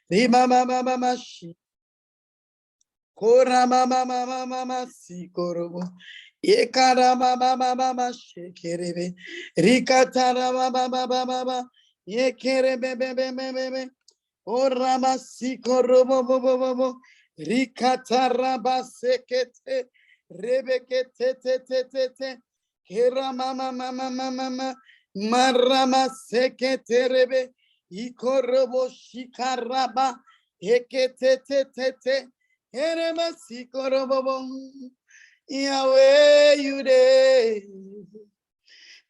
Rima mama mama shi. Kora mama mama mama si korobo. Yekara mama mama mama shekerebe. Rikatara mama mama mama. Yekerebe bebe bebe. Ora masi korobo bo bo bo bo. Rikatara basekete. Rebekete te te te te. Kera mama mama mama mama. Marama sekete rebe. Ikorobo shikaraba. Ekete te te te. Eremasi korobo. Yahweh, you there.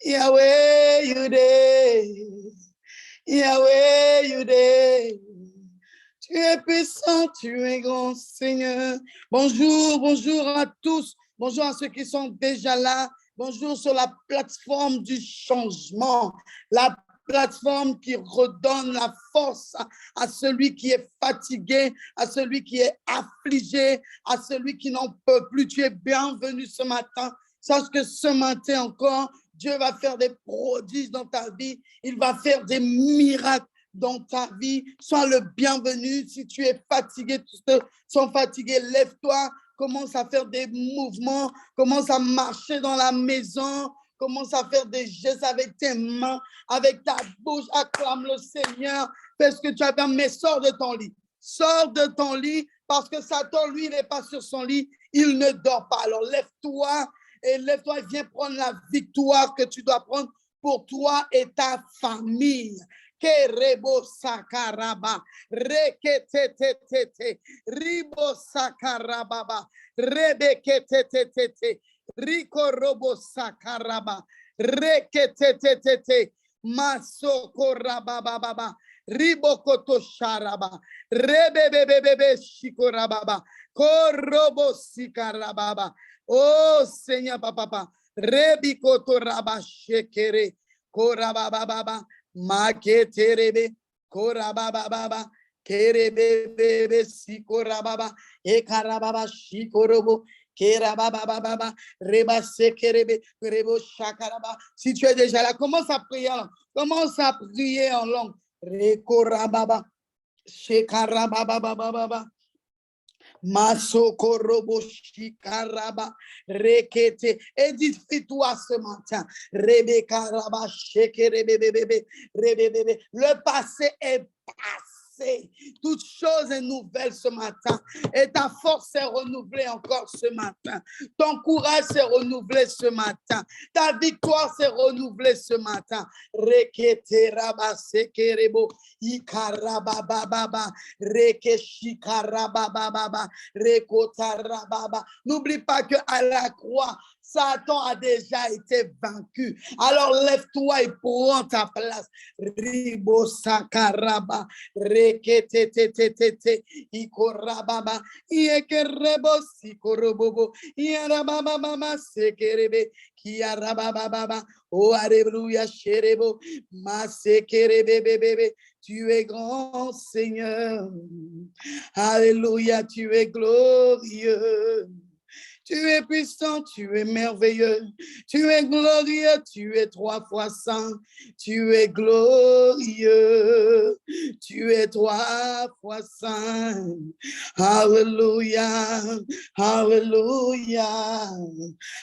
Yahweh, you there. Yahweh, you there. Tu es puissant, tu es grand Seigneur. Bonjour, bonjour à tous. Bonjour à ceux qui sont déjà là. Bonjour sur la plateforme du changement. La plateforme qui redonne la force à celui qui est fatigué, à celui qui est affligé, à celui qui n'en peut plus. Tu es bienvenu ce matin. Sache que ce matin encore, Dieu va faire des prodiges dans ta vie. Il va faire des miracles dans ta vie. Sois le bienvenu. Si tu es fatigué, tous ceux qui sont fatigués, lève-toi. Commence à faire des mouvements. Commence à marcher dans la maison. Commence à faire des gestes avec tes mains, avec ta bouche. Acclame le Seigneur. Fais ce que tu as fait, mais sors de ton lit. Sors de ton lit parce que Satan, lui, il n'est pas sur son lit. Il ne dort pas. Alors lève-toi et lève-toi et viens prendre la victoire que tu dois prendre pour toi et ta famille. Kerebo sakaraba, reketetetete, ribo sakarababa, rebeketetetete, riko robo sakaraba, reketetetete, masokorababa, ribokoto sharaba, rebebebebe shikorababa, korobo sikarababa. Oh Seigneur papa, rebikoto raba shekere, korababa. Maketerebe, korababa, kerebebe, sikorababa, ekarababa, shikorobo, kerababa, reba sekerebe, rebo shakaraba. Si tu es déjà là, commence à prier en langue. Commence à prier en langue. Rekorababa, shekarababa. Masokorobo shikaraba rekete. Édifie-toi ce matin. Rebeka raba shekerebebebe rebebebe. Le passé est passé. Toute chose est nouvelle ce matin. Et ta force est renouvelée encore ce matin. Ton courage s'est renouvelé ce matin. Ta victoire s'est renouvelée ce matin. Rekete raba sekerebo. Ikarabababa. Rekeshikarabababa. Rekotarababa. N'oublie pas que à la croix, Satan a déjà été vaincu. Alors lève-toi et prends ta place. Ribo sakaraba, reketetetetete, ikorababa, iekerebo sikorobobo, iarabababa sekerebe, kiarabababa, oh alléluia sherebo, masekerebebebe. Tu es grand Seigneur. Alléluia, tu es glorieux. Tu es puissant, tu es merveilleux, tu es glorieux, tu es 3 fois saint, tu es glorieux, tu es 3 fois saint. Alléluia, alléluia,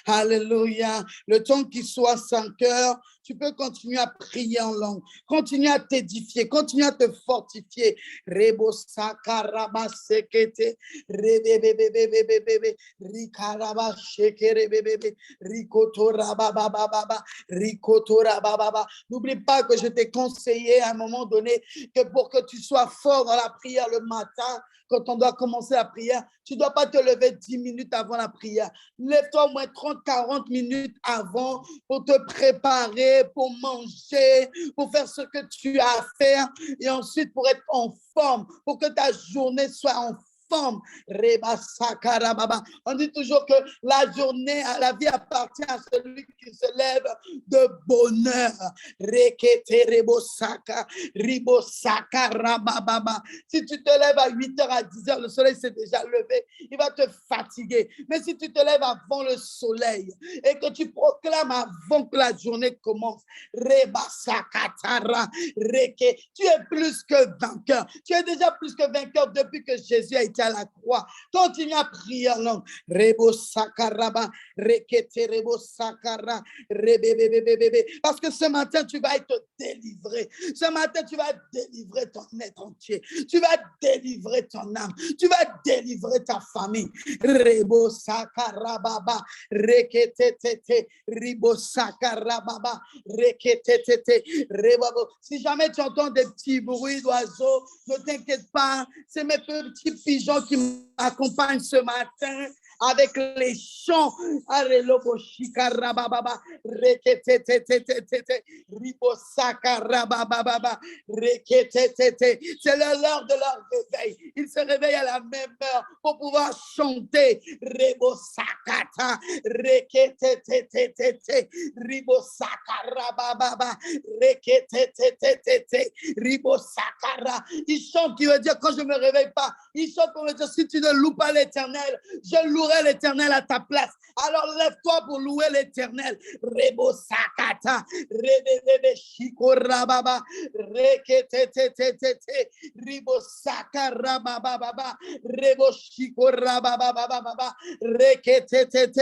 alléluia. Le temps qu'il soit 5 heures, tu peux continuer à prier en langue, continuer à t'édifier, continuer à te fortifier. Rebo sakaraba sekete, rebebebebebebebe, rikaraba shekere bebebe, rikotora bababa, rikotora bababa. N'oublie pas que je t'ai conseillé à un moment donné que pour que tu sois fort dans la prière le matin, quand on doit commencer la prière, tu ne dois pas te lever 10 minutes avant la prière. Lève-toi au moins 30-40 minutes avant pour te préparer, pour manger, pour faire ce que tu as à faire et ensuite pour être en forme, pour que ta journée soit en forme. Reba sakarababa. On dit toujours que la journée, la vie appartient à celui qui se lève de bonheur. Rekete rebo saka, ribo sakarababa. Si tu te lèves à 8h, à 10h, le soleil s'est déjà levé, il va te fatiguer. Mais si tu te lèves avant le soleil et que tu proclames avant que la journée commence, reba sakatara, reke, tu es plus que vainqueur. Tu es déjà plus que vainqueur depuis que Jésus a été à la croix. Continue à prier en langue. Rebo sakaraba, rekete rebo sakara, rebebebebebe. Parce que ce matin, tu vas être délivré. Ce matin, tu vas délivrer ton être entier. Tu vas délivrer ton âme. Tu vas délivrer ta famille. Rebo sakarababa, rekete tete, ribo sakarababa, rekete tete, rebabo. Si jamais tu entends des petits bruits d'oiseaux, ne t'inquiète pas, c'est mes petits pigeons qui m'accompagnent ce matin avec les chants. Arelobo shikarababa, rekete tete, ribo sakarababa, rekete tete. C'est l'heure de leur réveil. Ils se réveillent à la même heure pour pouvoir chanter. Rebo sakata, rekete tete, ribo sakarababa, rekete tete, ribo sakara. Ils chantent qui veut dire quand je me réveille pas. Ils chantent pour me dire si tu ne loues pas l'Éternel, je louerai l'Éternel à ta place. Alors lève-toi pour louer l'Éternel. Rebo sakata, rebebe shikorababa, rekete tete, ribo sakarababa, rebo shikorababa, rekete tete,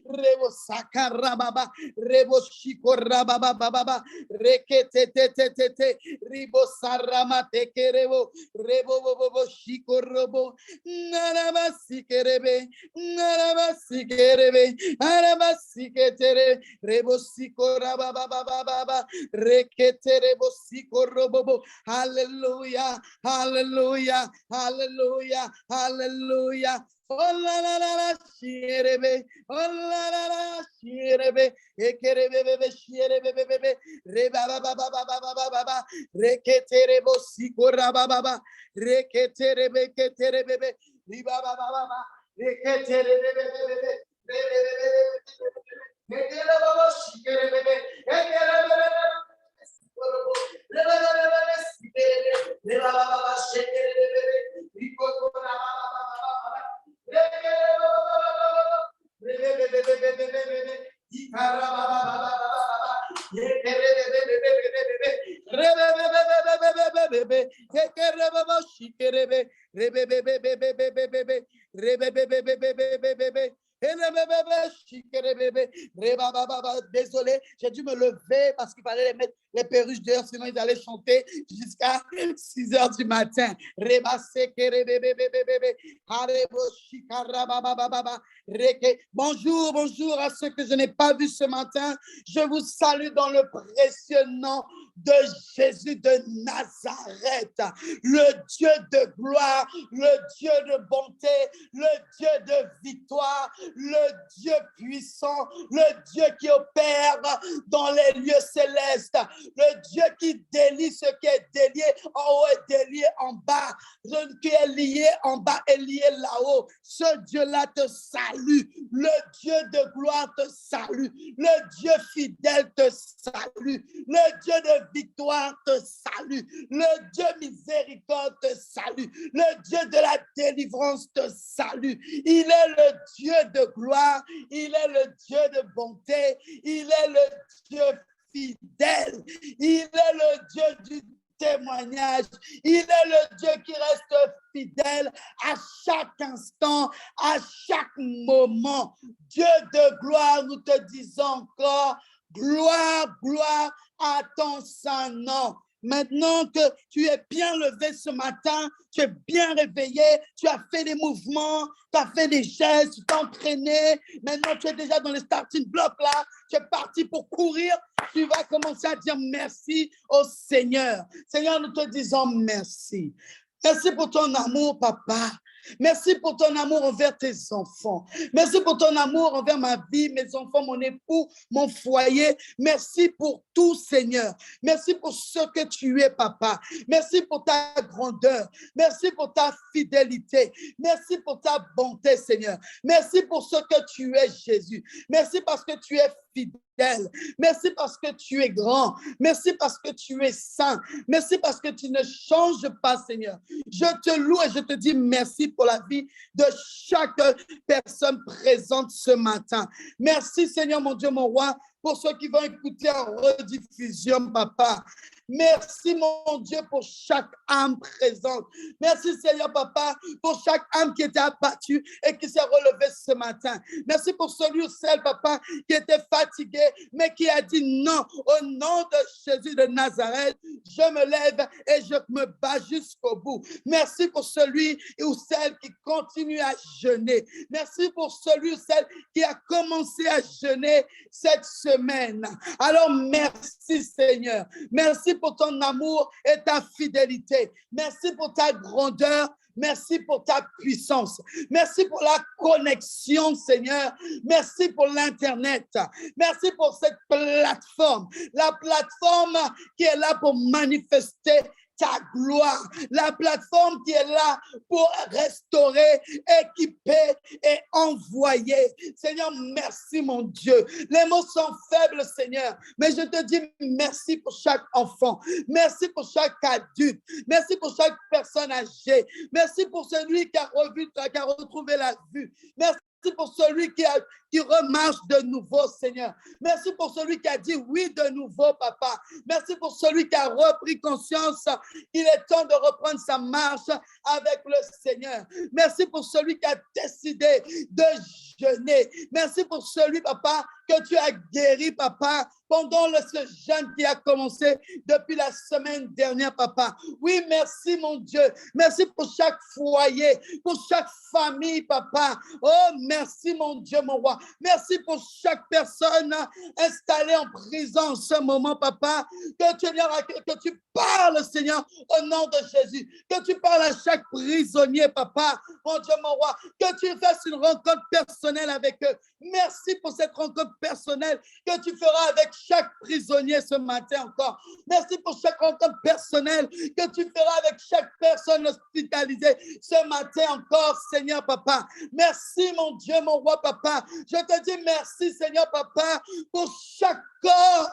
rebo sakarababa, rebo shikorababa, rekete tete, ribo saramate kerebo, rebo bobo shikorobo, narabasikerebe, arabasiketere, rebo sikorababa, rekete rebo sikorobo. Hallelujah, hallelujah, hallelujah, hallelujah. Oh la la la la, shirebe, oh la la la, shirebe, ekerebe bebe, shirebe bebe, reba baba baba baba baba, rekete rebo sikora baba, rekete rebe ketere bebe, riba baba baba, rekete rebe bebe, ekere baba shikere bebe, ekere bebe, reba baba shikere, reba baba shikere bebe, rikora baba baba. Désolé, j'ai dû me lever parce qu'il fallait mettre les perruches dehors, sinon ils allaient chanter jusqu'à 6h du matin. Bonjour, bonjour à ceux que je n'ai pas vus ce matin. Je vous salue dans le précieux nom de Jésus de Nazareth, le Dieu de gloire, le Dieu de bonté, le Dieu de victoire, le Dieu puissant, le Dieu qui opère dans les lieux célestes, le Dieu qui délie ce qui est délié en haut et délié en bas, ce qui est lié en bas et lié là-haut. Ce Dieu-là te salue, le Dieu de gloire te salue, le Dieu fidèle te salue, le Dieu de victoire te salue, le Dieu miséricorde te salue, le Dieu de la délivrance te salue. Il est le Dieu de gloire, il est le Dieu de bonté, il est le Dieu fidèle, il est le Dieu du témoignage, il est le Dieu qui reste fidèle à chaque instant, à chaque moment. Dieu de gloire, nous te disons encore, gloire, gloire à ton saint nom. Maintenant que tu es bien levé ce matin, tu es bien réveillé, tu as fait des mouvements, tu as fait des gestes, tu t'es entraîné. Maintenant, tu es déjà dans les starting blocks là. Tu es parti pour courir. Tu vas commencer à dire merci au Seigneur. Seigneur, nous te disons merci. Merci pour ton amour, papa. Merci pour ton amour envers tes enfants. Merci pour ton amour envers ma vie, mes enfants, mon époux, mon foyer. Merci pour tout, Seigneur. Merci pour ce que tu es, Papa. Merci pour ta grandeur. Merci pour ta fidélité. Merci pour ta bonté, Seigneur. Merci pour ce que tu es, Jésus. Merci parce que tu es fidèle. Merci parce que tu es grand. Merci parce que tu es saint. Merci parce que tu ne changes pas, Seigneur. Je te loue et je te dis merci pour la vie de chaque personne présente ce matin. Merci, Seigneur, mon Dieu, mon roi, pour ceux qui vont écouter en rediffusion, Papa. Merci, mon Dieu, pour chaque âme présente. Merci, Seigneur, Papa, pour chaque âme qui était abattue et qui s'est relevée ce matin. Merci pour celui ou celle, Papa, qui était fatigué, mais qui a dit non. Au nom de Jésus de Nazareth, je me lève et je me bats jusqu'au bout. Merci pour celui ou celle qui continue à jeûner. Merci pour celui ou celle qui a commencé à jeûner cette semaine. Alors, merci, Seigneur. Merci pour ton amour et ta fidélité. Merci pour ta grandeur. Merci pour ta puissance. Merci pour la connexion, Seigneur. Merci pour l'Internet. Merci pour cette plateforme. La plateforme qui est là pour manifester ta gloire, la plateforme qui est là pour restaurer, équiper et envoyer. Seigneur, merci mon Dieu. Les mots sont faibles, Seigneur, mais je te dis merci pour chaque enfant. Merci pour chaque adulte. Merci pour chaque personne âgée. Merci pour celui qui a retrouvé la vue. Merci pour celui qui remarche de nouveau, Seigneur. Merci pour celui qui a dit oui de nouveau, Papa. Merci pour celui qui a repris conscience qu'il est temps de reprendre sa marche avec le Seigneur. Merci pour celui qui a décidé de jeûner. Merci pour celui, Papa, que tu as guéri, Papa, pendant ce jeûne qui a commencé depuis la semaine dernière, Papa. Oui, merci, mon Dieu. Merci pour chaque foyer, pour chaque famille, Papa. Oh, merci, mon Dieu, mon roi. Merci pour chaque personne installée en prison en ce moment, Papa. Que tu parles, Seigneur, au nom de Jésus. Que tu parles à chaque prisonnier, Papa, mon Dieu, mon roi. Que tu fasses une rencontre personnelle avec eux. Merci pour cette rencontre personnelle que tu feras avec chaque prisonnier ce matin encore. Merci pour chaque rencontre personnelle que tu feras avec chaque personne hospitalisée ce matin encore, Seigneur Papa. Merci, mon Dieu, mon roi, Papa. Je te dis merci, Seigneur Papa, pour chaque corps.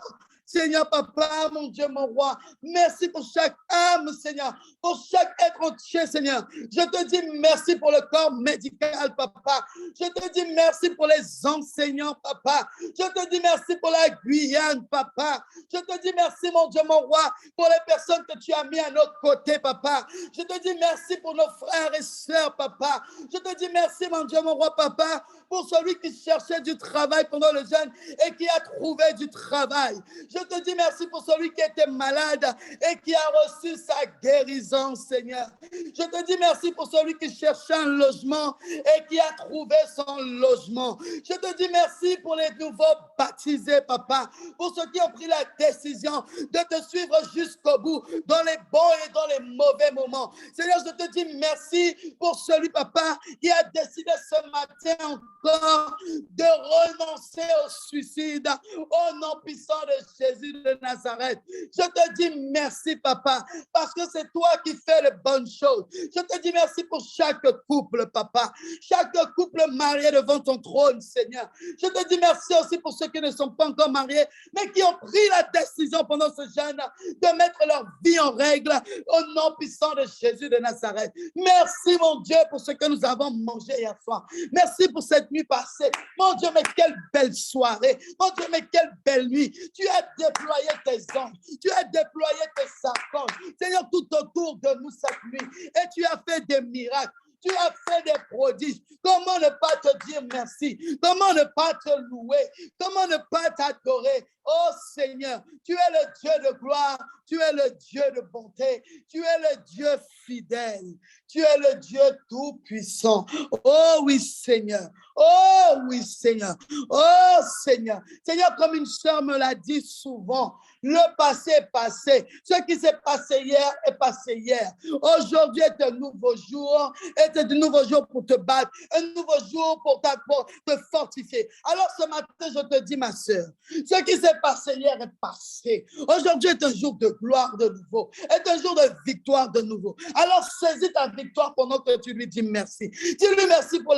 Seigneur Papa, mon Dieu, mon roi, merci pour chaque âme, Seigneur, pour chaque être entier, Seigneur. Je te dis merci pour le corps médical, Papa. Je te dis merci pour les enseignants, Papa. Je te dis merci pour la Guyane, Papa. Je te dis merci, mon Dieu, mon roi, pour les personnes que tu as mis à notre côté, Papa. Je te dis merci pour nos frères et sœurs, Papa. Je te dis merci, mon Dieu, mon roi, Papa, pour celui qui cherchait du travail pendant le jeûne et qui a trouvé du travail. Je te dis merci pour celui qui était malade et qui a reçu sa guérison, Seigneur. Je te dis merci pour celui qui cherchait un logement et qui a trouvé son logement. Je te dis merci pour les nouveaux baptisés, Papa, pour ceux qui ont pris la décision de te suivre jusqu'au bout, dans les bons et dans les mauvais moments. Seigneur, je te dis merci pour celui, Papa, qui a décidé ce matin encore de renoncer au suicide au nom puissant de Jésus de Nazareth. Je te dis merci, Papa, parce que c'est toi qui fais les bonnes choses. Je te dis merci pour chaque couple, Papa, chaque couple marié devant ton trône, Seigneur. Je te dis merci aussi pour ceux qui ne sont pas encore mariés, mais qui ont pris la décision pendant ce jeûne de mettre leur vie en règle au nom puissant de Jésus de Nazareth. Merci, mon Dieu, pour ce que nous avons mangé hier soir. Merci pour cette nuit passée. Mon Dieu, mais quelle belle soirée. Mon Dieu, mais quelle belle nuit. Tu as déployé tes anges. Tu as déployé tes archanges. Seigneur, tout autour de nous cette nuit. Et tu as fait des miracles. Tu as fait des prodiges. Comment ne pas te dire merci? Comment ne pas te louer? Comment ne pas t'adorer? Oh Seigneur, tu es le Dieu de gloire, tu es le Dieu de bonté, tu es le Dieu fidèle, tu es le Dieu tout-puissant. Oh oui Seigneur, Oh oui, Seigneur. Oh Seigneur. Seigneur, comme une sœur me l'a dit souvent, le passé est passé. Ce qui s'est passé hier est passé hier. Aujourd'hui est un nouveau jour. Est un nouveau jour pour te battre. Un nouveau jour pour te fortifier. Alors ce matin, je te dis, ma sœur, ce qui s'est passé hier est passé. Aujourd'hui est un jour de gloire de nouveau. Est un jour de victoire de nouveau. Alors saisis ta victoire pendant que tu lui dis merci. Dis-lui merci pour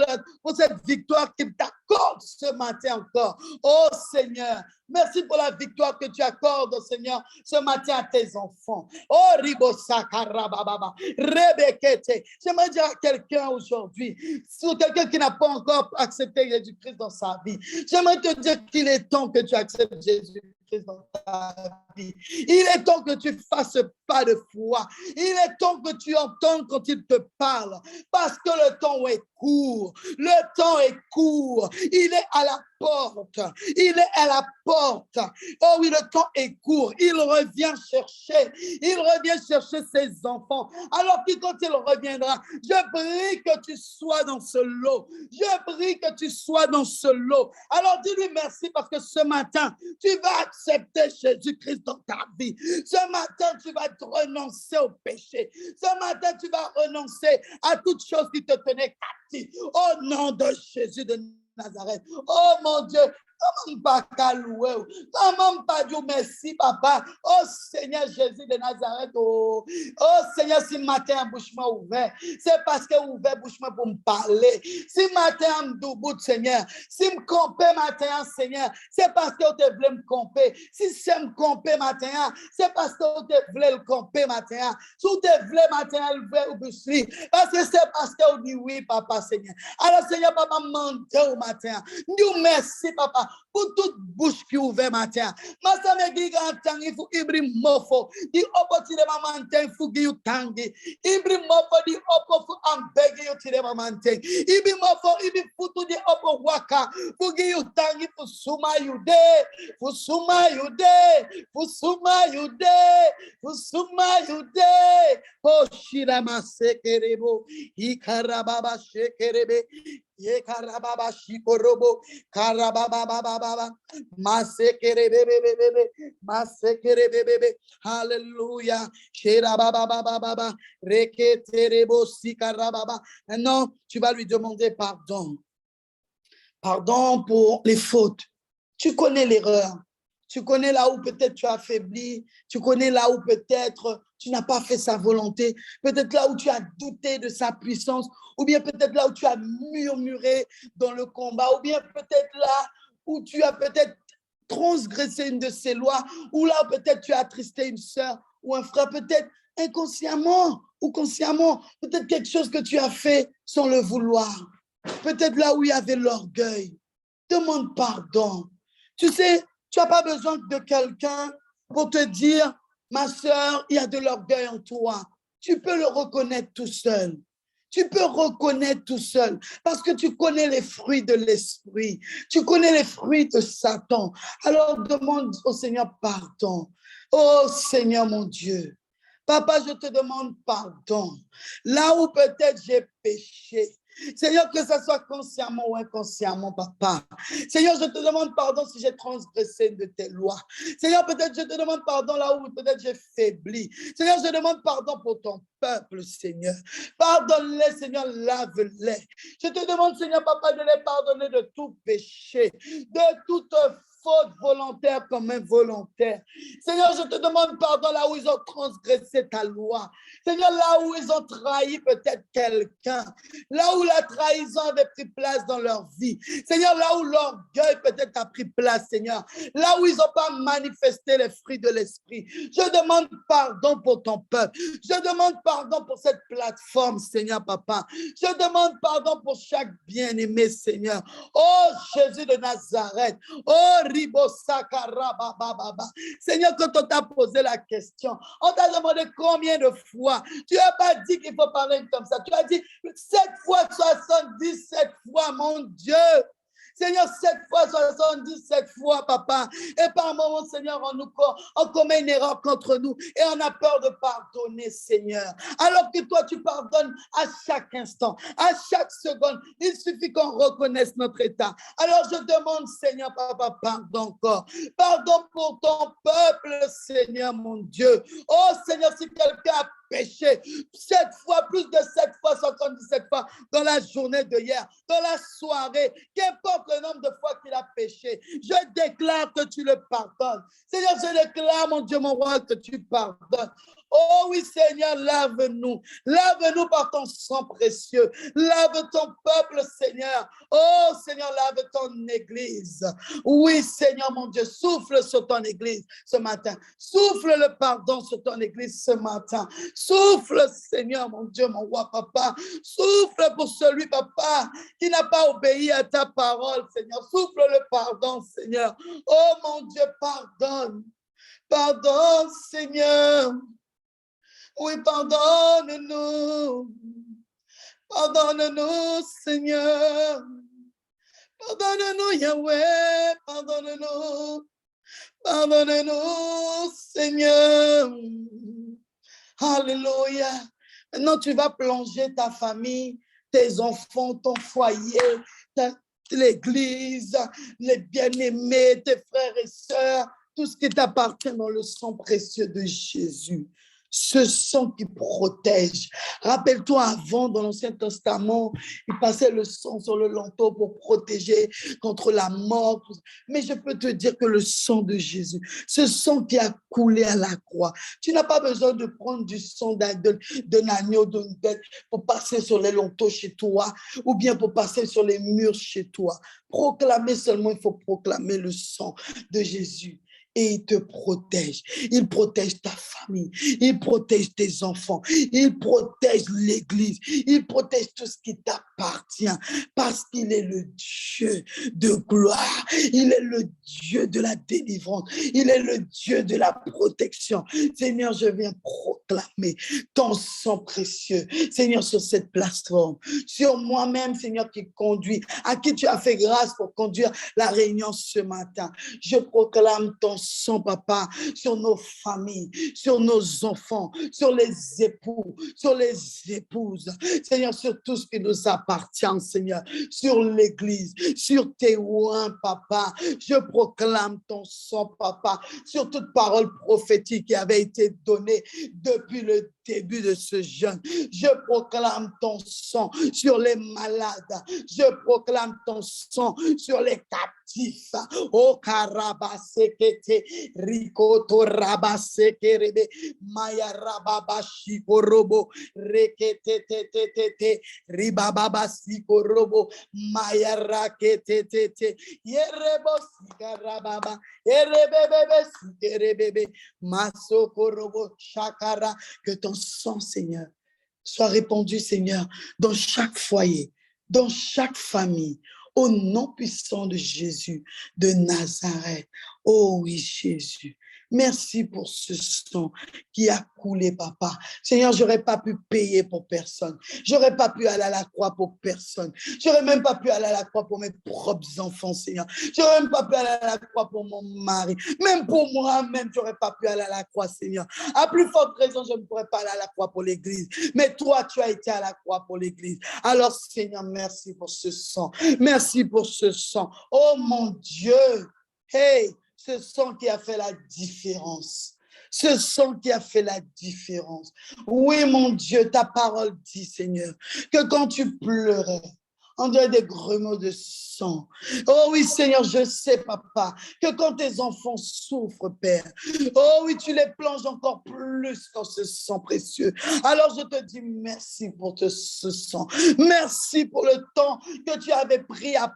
cette victoire qu'il t'accorde ce matin encore. Oh Seigneur, merci pour la victoire que tu accordes, Seigneur, ce matin à tes enfants. Oh Ribosa Karababa, Rebekete. J'aimerais dire à quelqu'un aujourd'hui, sur quelqu'un qui n'a pas encore accepté Jésus-Christ dans sa vie, j'aimerais te dire qu'il est temps que tu acceptes Jésus-Christ dans ta vie. Il est temps que tu fasses pas de foi. Il est temps que tu entendes quand il te parle, parce que le temps est court. Le temps est court. Il est à la porte. Il est à la porte. Oh oui, le temps est court. Il revient chercher. Il revient chercher ses enfants. Alors que quand il reviendra, je prie que tu sois dans ce lot. Je prie que tu sois dans ce lot. Alors dis-lui merci parce que ce matin, tu vas accepter Jésus-Christ dans ta vie. Ce matin, tu vas te renoncer au péché. Ce matin, tu vas renoncer à toute chose qui te tenait captif. Au nom de Jésus de Nazareth. Oh mon Dieu, comment pas qu'à louer? Comment pas dire merci, papa? Oh Seigneur Jésus de Nazareth. Oh, Seigneur, si matin bouche m'a ouvert, c'est parce que ouvert bouche m'a pour me parler. Si matin me doubout, Seigneur, si me compter matin, Seigneur, c'est parce que tu voulais me compter. Si c'est me compter matin, c'est parce que tu voulais le compter matin. Si tu voulais matin, le vrai ou boucherie, parce que c'est parce que tu dis oui, papa, Seigneur. Alors, Seigneur, papa, m'entend au matin. Nous merci, papa, pour toute bouche qui ouvre matin. Ma same gi gantangi fu ibri mofo. Di opo tire mamanten fu gi utangi. Ibri mofo di opo fu ambegi yu tire mamanten. Ibi mofo ibi futu di opo waka. Fu gi utangi fu suma yude. Fu suma yude. Fu suma yude. Fu suma yude. Oh shira masekerebo. Ikarababa shekerebe. Ye karababa shikorobo karababa baba masekere bebe masekere bebe hallelujah shera baba baba reketerebo sikarababa. Maintenant tu vas lui demander pardon pour les fautes. Tu connais l'erreur. Tu connais là où peut-être tu as affaibli. Tu connais là où peut-être tu n'as pas fait sa volonté. Peut-être là où tu as douté de sa puissance. Ou bien peut-être là où tu as murmuré dans le combat. Ou bien peut-être là où tu as peut-être transgressé une de ses lois. Ou là où peut-être tu as attristé une sœur ou un frère. Peut-être inconsciemment ou consciemment. Peut-être quelque chose que tu as fait sans le vouloir. Peut-être là où il y avait l'orgueil. Demande pardon. Tu sais, tu n'as pas besoin de quelqu'un pour te dire, ma sœur, il y a de l'orgueil en toi. Tu peux le reconnaître tout seul. Tu peux reconnaître tout seul parce que tu connais les fruits de l'esprit. Tu connais les fruits de Satan. Alors demande au Seigneur pardon. Oh Seigneur mon Dieu. Papa, je te demande pardon. Là où peut-être j'ai péché. Seigneur, que ce soit consciemment ou inconsciemment, papa. Seigneur, je te demande pardon si j'ai transgressé de tes lois. Seigneur, peut-être je te demande pardon là où peut-être j'ai faibli. Seigneur, je demande pardon pour ton peuple, Seigneur. Pardonne-les, Seigneur, lave-les. Je te demande, Seigneur, papa, de les pardonner de tout péché, de toute faute volontaire comme involontaire. Seigneur, je te demande pardon là où ils ont transgressé ta loi. Seigneur, là où ils ont trahi peut-être quelqu'un. Là où la trahison avait pris place dans leur vie. Seigneur, là où l'orgueil peut-être a pris place, Seigneur. Là où ils n'ont pas manifesté les fruits de l'esprit. Je demande pardon pour ton peuple. Je demande pardon pour cette plateforme, Seigneur, papa. Je demande pardon pour chaque bien-aimé, Seigneur. Oh, Jésus de Nazareth. Oh, Seigneur, quand on t'a posé la question, on t'a demandé combien de fois. Tu n'as pas dit qu'il faut parler comme ça. Tu as dit 7 fois 77 fois, mon Dieu. Seigneur, 7 fois 77 fois, papa. Et par moment, Seigneur, on commet une erreur contre nous et on a peur de pardonner, Seigneur. Alors que toi, tu pardonnes à chaque instant, à chaque seconde. Il suffit qu'on reconnaisse notre état. Alors je demande, Seigneur, papa, pardon encore. Pardon pour ton peuple, Seigneur, mon Dieu. Oh, Seigneur, si quelqu'un a péché 7 fois, plus de 7 fois, 77 fois dans la journée de hier, dans la soirée, qu'importe le nombre de fois qu'il a péché, je déclare que tu le pardonnes. Seigneur, je déclare, mon Dieu, mon roi, que tu pardonnes. Oh oui, Seigneur, lave-nous. Lave-nous par ton sang précieux. Lave ton peuple, Seigneur. Oh, Seigneur, lave ton église. Oui, Seigneur, mon Dieu, souffle sur ton église ce matin. Souffle le pardon sur ton église ce matin. Souffle, Seigneur, mon Dieu, mon roi, papa. Souffle pour celui, papa, qui n'a pas obéi à ta parole, Seigneur. Souffle le pardon, Seigneur. Oh, mon Dieu, pardonne. Pardonne, Seigneur. Oui, pardonne-nous. Pardonne-nous, Seigneur. Pardonne-nous, Yahweh. Pardonne-nous. Pardonne-nous, Seigneur. Alléluia. Maintenant, tu vas plonger ta famille, tes enfants, ton foyer, l'église, les bien-aimés, tes frères et sœurs, tout ce qui t'appartient dans le sang précieux de Jésus. Ce sang qui protège. Rappelle-toi, avant, dans l'Ancien Testament, il passait le sang sur le linteau pour protéger contre la mort. Mais je peux te dire que le sang de Jésus, ce sang qui a coulé à la croix, tu n'as pas besoin de prendre du sang d'un agneau, d'une bête pour passer sur les linteaux chez toi ou bien pour passer sur les murs chez toi. Proclamer seulement, il faut proclamer le sang de Jésus. Et il te protège. Il protège ta famille. Il protège tes enfants. Il protège l'église. Il protège tout ce qui t'appartient parce qu'il est le Dieu de gloire. Il est le Dieu de la délivrance. Il est le Dieu de la protection. Seigneur, je viens proclamer ton sang précieux. Seigneur, sur cette plateforme, sur moi-même, Seigneur, qui conduit, à qui tu as fait grâce pour conduire la réunion ce matin. Je proclame ton sang, papa, sur nos familles, sur nos enfants, sur les époux, sur les épouses. Seigneur, sur tout ce qui nous appartient, Seigneur, sur l'église, sur tes oins, papa. Je proclame ton sang, papa, sur toute parole prophétique qui avait été donnée depuis le début de ce jeûne. Je proclame ton sang sur les malades. Je proclame ton sang sur les captifs. Oh, karabasekete, rikoto rabasekerebe, maya rababashikorobo, reketetetetete, ribababashikorobo, maya raketetete, yerebo sikarababa, yerebebebe sikerebebe, masokorobo shakara. Que ton sang, Seigneur, soit répandu, Seigneur, dans chaque foyer, dans chaque famille, au nom puissant de Jésus de Nazareth. Oh oui, Jésus. Merci pour ce sang qui a coulé, papa. Seigneur, j'aurais pas pu payer pour personne. J'aurais pas pu aller à la croix pour personne. J'aurais même pas pu aller à la croix pour mes propres enfants, Seigneur. J'aurais même pas pu aller à la croix pour mon mari. Même pour moi-même, j'aurais pas pu aller à la croix, Seigneur. À plus forte raison, je ne pourrais pas aller à la croix pour l'église. Mais toi, tu as été à la croix pour l'église. Alors, Seigneur, merci pour ce sang. Merci pour ce sang. Oh mon Dieu. Hey, ce sang qui a fait la différence. Ce sang qui a fait la différence. Oui, mon Dieu, ta parole dit, Seigneur, que quand tu pleurais, on dirait des grumeaux de sang. Oh oui, Seigneur, je sais, papa, que quand tes enfants souffrent, Père, oh oui, tu les plonges encore plus dans ce sang précieux. Alors je te dis merci pour ce sang. Merci pour le temps que tu avais pris à part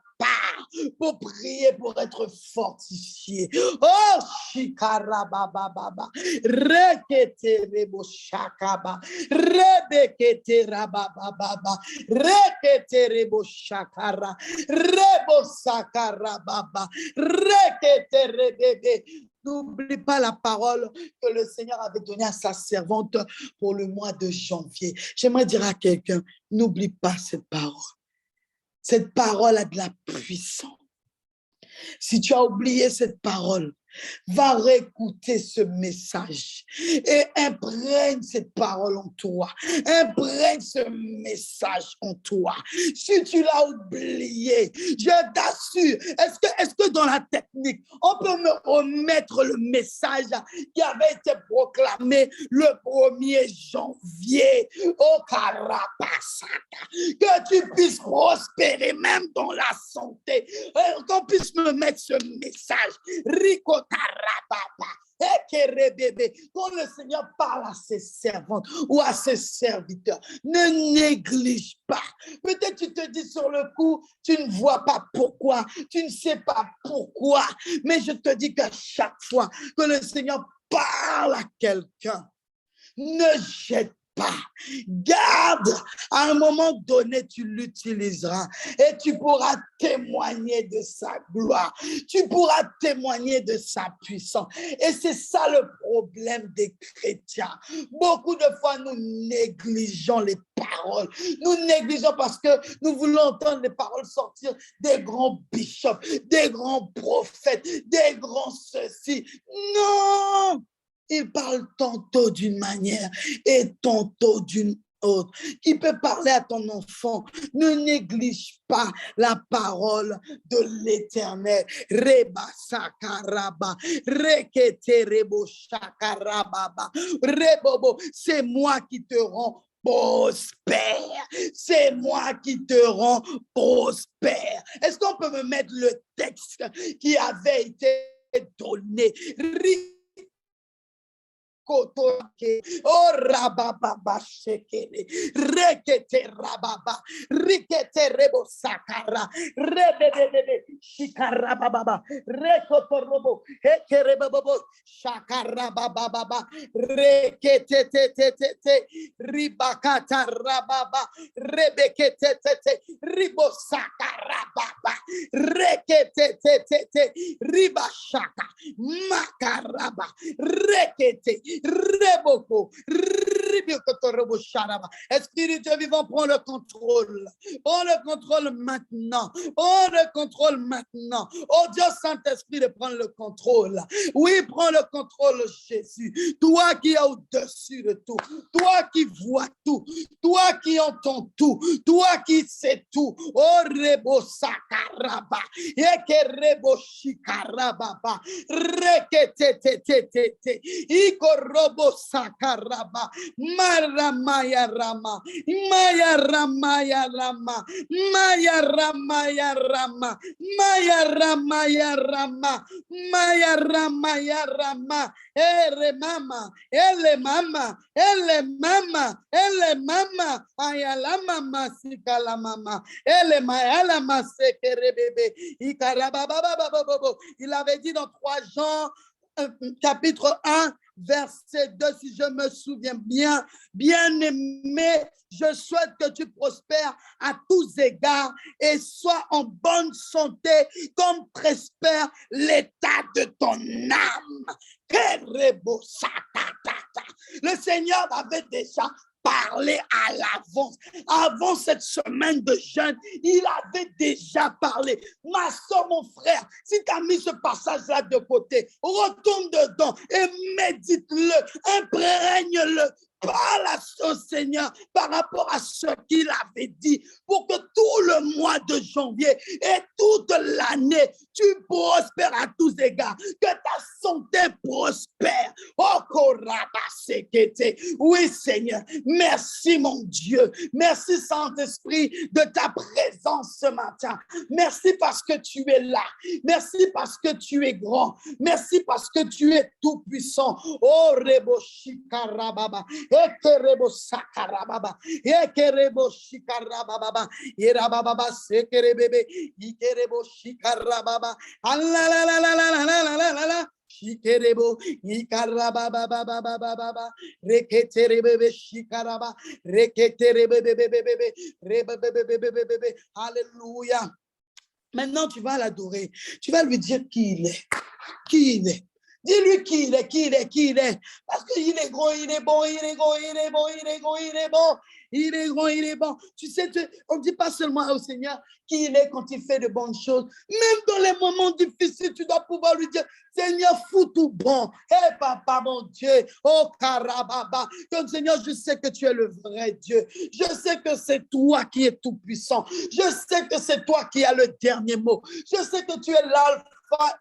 pour prier, pour être fortifié. Oh, shikarabababa, reketerebo shakaba, rebeketerabababa, reketerebo shakara, rebo sakarababa, reketerebebe. N'oublie pas la parole que le Seigneur avait donnée à sa servante pour le mois de janvier. J'aimerais dire à quelqu'un, n'oublie pas cette parole. Cette parole a de la puissance. Si tu as oublié cette parole, va réécouter ce message et imprègne cette parole en toi. Imprègne ce message en toi. Si tu l'as oublié, je t'assure, est-ce que dans la technique, on peut me remettre le message qui avait été proclamé le 1er janvier au Karapasaka, que tu puisses prospérer même dans la santé, qu'on puisse me mettre ce message. Rico quand le Seigneur parle à ses servantes ou à ses serviteurs, ne néglige pas. Peut-être tu te dis sur le coup, tu ne vois pas pourquoi, tu ne sais pas pourquoi, mais je te dis qu'à chaque fois que le Seigneur parle à quelqu'un, ne jette pas. Garde, à un moment donné, tu l'utiliseras et tu pourras témoigner de sa gloire. Tu pourras témoigner de sa puissance. Et c'est ça le problème des chrétiens. Beaucoup de fois, nous négligeons les paroles. Nous négligeons parce que nous voulons entendre les paroles sortir des grands bishops, des grands prophètes, des grands ceci. Non! Il parle tantôt d'une manière et tantôt d'une autre. Qui peut parler à ton enfant? Ne néglige pas la parole de l'Éternel. Reba sakaraba, rekete rebo shakarababa, rebobo. C'est moi qui te rends prospère. C'est moi qui te rends prospère. Est-ce qu'on peut me mettre le texte qui avait été donné? Oh rababa shekele rekete rababa rikete rebo sakara rebebebe shikara baba rekoto robo ekere babo shakara baba rekete te ribakata rababa rebekete te ribo sakara baba rekete te ribashaka makaraba rekete Reboko, Esprit de Dieu vivant, prends le contrôle. Prends le contrôle maintenant. Prends le contrôle maintenant. Oh Dieu Saint-Esprit de prendre le contrôle. Oui, prends le contrôle, Jésus. Toi qui es au-dessus de tout. Toi qui vois tout. Toi qui entends tout. Toi qui sais tout. Oh Rebo Sakaraba. Eke Rebo Shikarababa. Rekete te. Ikorobo sakaraba maramaya rama maya ramaya rama maya ramaya rama maya ramaya rama maya ramaya rama ele mama ayala mama sikala mama ele mayala masekere bébé ikaraba baba. Il avait dit dans 3 Jean chapitre 1, verset 2, si je me souviens bien, bien-aimé, je souhaite que tu prospères à tous égards et sois en bonne santé comme prospère l'état de ton âme. Le Seigneur avait déjà parlé à l'avance. Avant cette semaine de jeûne, il avait déjà parlé. Ma soeur, mon frère, si tu as mis ce passage-là de côté, retourne dedans et médite-le, imprègne-le. Parle au Seigneur par rapport à ce qu'il avait dit pour que tout le mois de janvier et toute l'année, tu prospères à tous égards, que ta santé prospère. Oh, oui, Seigneur, merci mon Dieu, merci Saint-Esprit de ta présence ce matin. Merci parce que tu es là, merci parce que tu es grand, merci parce que tu es tout puissant. Oh, Rebo Shikarababa. Ekerebo sakarababa, ekerebo shikarababa, irababa sekerebebe, ikerebo shikarababa, la shikerebo, ikarababa, reketerebebe shikaraba, reketerebebe, rebebebebebebe, alléluia. Maintenant, tu vas l'adorer. Tu vas lui dire qui il est. Qui il est. Dis-lui qui il est. Parce qu'il est gros, il est bon, il est bon. il est grand, il est bon. Tu sais, on ne dit pas seulement au Seigneur qui il est quand il fait de bonnes choses. Même dans les moments difficiles, tu dois pouvoir lui dire, Seigneur, fous tout bon. Hé, papa, mon Dieu. Oh, Karababa. Donc, Seigneur, je sais que tu es le vrai Dieu. Je sais que c'est toi qui es tout puissant. Je sais que c'est toi qui as le dernier mot. Je sais que tu es l'alpha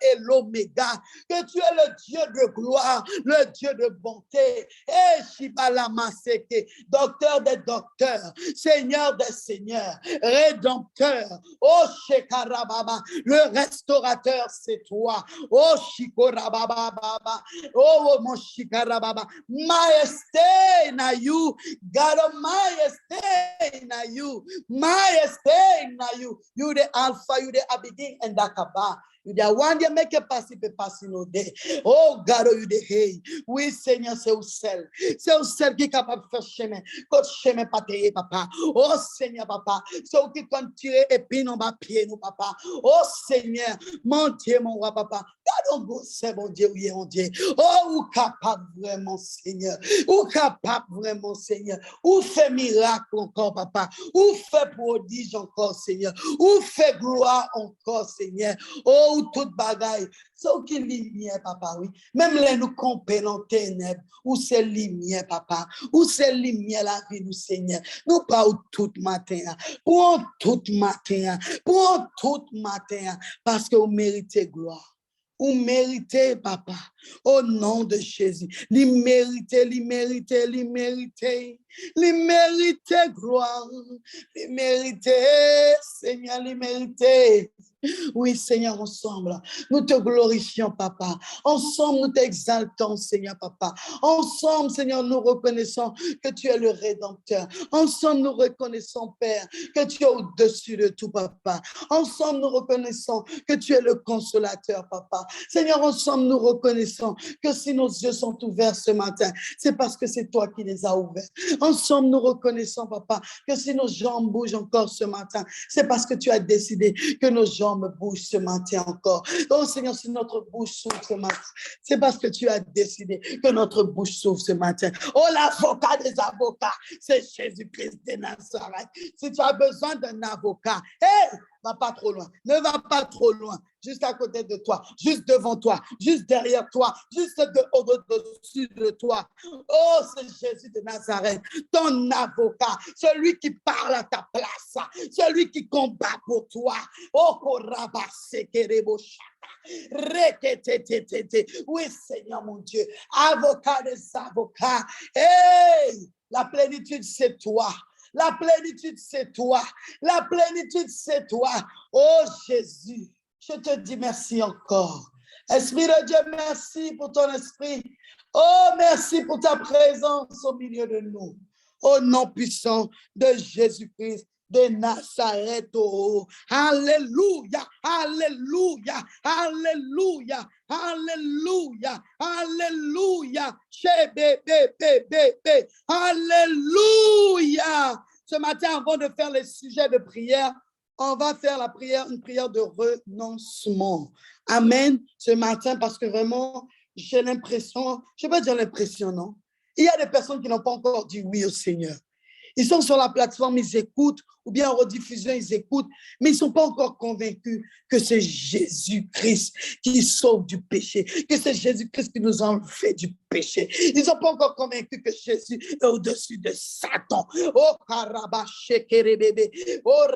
et l'oméga, que tu es le Dieu de gloire, le Dieu de bonté. Et Shibalama Seke, docteur des docteurs, Seigneur des seigneurs, rédempteur. Oh Shekarababa, le restaurateur, c'est toi. Oh Shikorababa, oh mon Shikarababa, majesté na you, God of majesté na you, majesté na you. You the Alpha, you the beginning and the Kaba. You the one that make a passer nos day. Oh God, you the hey. Oui, Seigneur, c'est au seul. C'est au seul qui est capable de faire chemin. Quand chemin pas payé, papa. Oh Seigneur, papa. C'est au qui compte tirer et puis non, pied, nous, papa. Oh Seigneur, mon Dieu, mon roi, papa. Pardon, c'est bon Dieu, oui, mon Dieu. Oh, ou capable vraiment, Seigneur. Ou capable vraiment, Seigneur. Ou fait miracle encore, papa. Ou fait prodige encore, Seigneur. Ou fait gloire encore, Seigneur. Oh, ou toute bagaille, c'est qui lumière, papa, oui. Même les nous compénons ténèbres, ou c'est lumière, papa, ou c'est lumière la vie, nous, Seigneur. Nous pas tout matin, pour tout matin, parce que vous méritez gloire. Vous méritez, papa, au nom de Jésus. Les méritez, gloire. Les méritez, Seigneur, les méritez. Oui, Seigneur, ensemble, nous te glorifions, papa. Ensemble, nous t'exaltons, Seigneur, papa. Ensemble, Seigneur, nous reconnaissons que tu es le Rédempteur. Ensemble, nous reconnaissons, Père, que tu es au-dessus de tout, papa. Ensemble, nous reconnaissons que tu es le consolateur, papa. Seigneur, ensemble, nous reconnaissons que si nos yeux sont ouverts ce matin, c'est parce que c'est toi qui les as ouverts. Ensemble, nous reconnaissons, papa, que si nos jambes bougent encore ce matin, c'est parce que tu as décidé que nos jambes bouge ce matin encore. Oh Seigneur, si notre bouche s'ouvre ce matin, c'est parce que tu as décidé que notre bouche s'ouvre ce matin. Oh, l'avocat des avocats, c'est Jésus-Christ de Nazareth. Si tu as besoin d'un avocat, hey, va pas trop loin, ne va pas trop loin, juste à côté de toi, juste devant toi, juste derrière toi, juste au-dessus de toi. Oh, c'est Jésus de Nazareth, ton avocat, celui qui parle à ta place, celui qui combat pour toi. Oh, oui, Seigneur mon Dieu, avocat des avocats. Hey, la plénitude, c'est toi. La plénitude, c'est toi. La plénitude, c'est toi. Oh Jésus, je te dis merci encore. Esprit de Dieu, merci pour ton esprit. Oh, merci pour ta présence au milieu de nous. Au nom puissant de Jésus-Christ de Nazareth. Oh, alléluia, alléluia, alléluia, alléluia, alléluia, alléluia. Ce matin, avant de faire les sujets de prière, on va faire la prière, une prière de renoncement. Amen. Ce matin, parce que vraiment, j'ai l'impression, je ne vais pas dire l'impression, non. Il y a des personnes qui n'ont pas encore dit oui au Seigneur. Ils sont sur la plateforme, ils écoutent, ou bien en rediffusion, ils écoutent, mais ils ne sont pas encore convaincus que c'est Jésus-Christ qui sauve du péché, que c'est Jésus-Christ qui nous a enlevé du péché. Ils ne sont pas encore convaincus que Jésus est au-dessus de Satan. Oh, oh,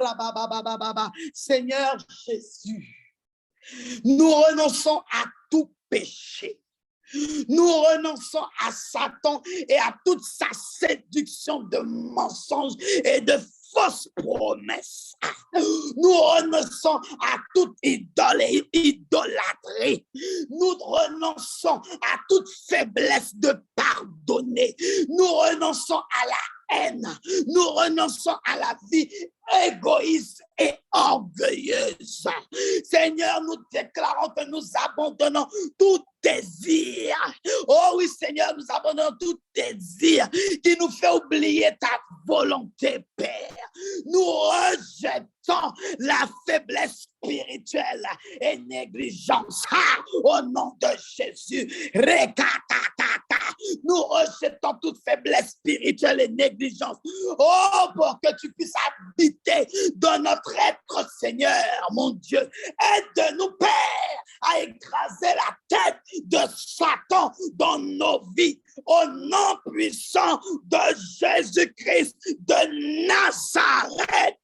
Seigneur Jésus, nous renonçons à tout péché. Nous renonçons à Satan et à toute sa séduction de mensonges et de fausses promesses. Nous renonçons à toute idolâtrie. Nous renonçons à toute faiblesse de pardonner. Nous renonçons à la haine. Nous renonçons à la vie égoïste et orgueilleuse. Seigneur, nous déclarons que nous abandonnons tout désir. Oh oui, Seigneur, nous abandonnons tout désir qui nous fait oublier ta volonté, Père. Nous rejetons la faiblesse spirituelle et négligence. Au nom de Jésus, nous rejetons toute faiblesse spirituelle et négligence. Oh, pour que tu puisses habiter dans notre être, Seigneur, mon Dieu. Aide-nous, Père, à écraser la tête de Satan dans nos vies. Au nom puissant de Jésus-Christ de Nazareth.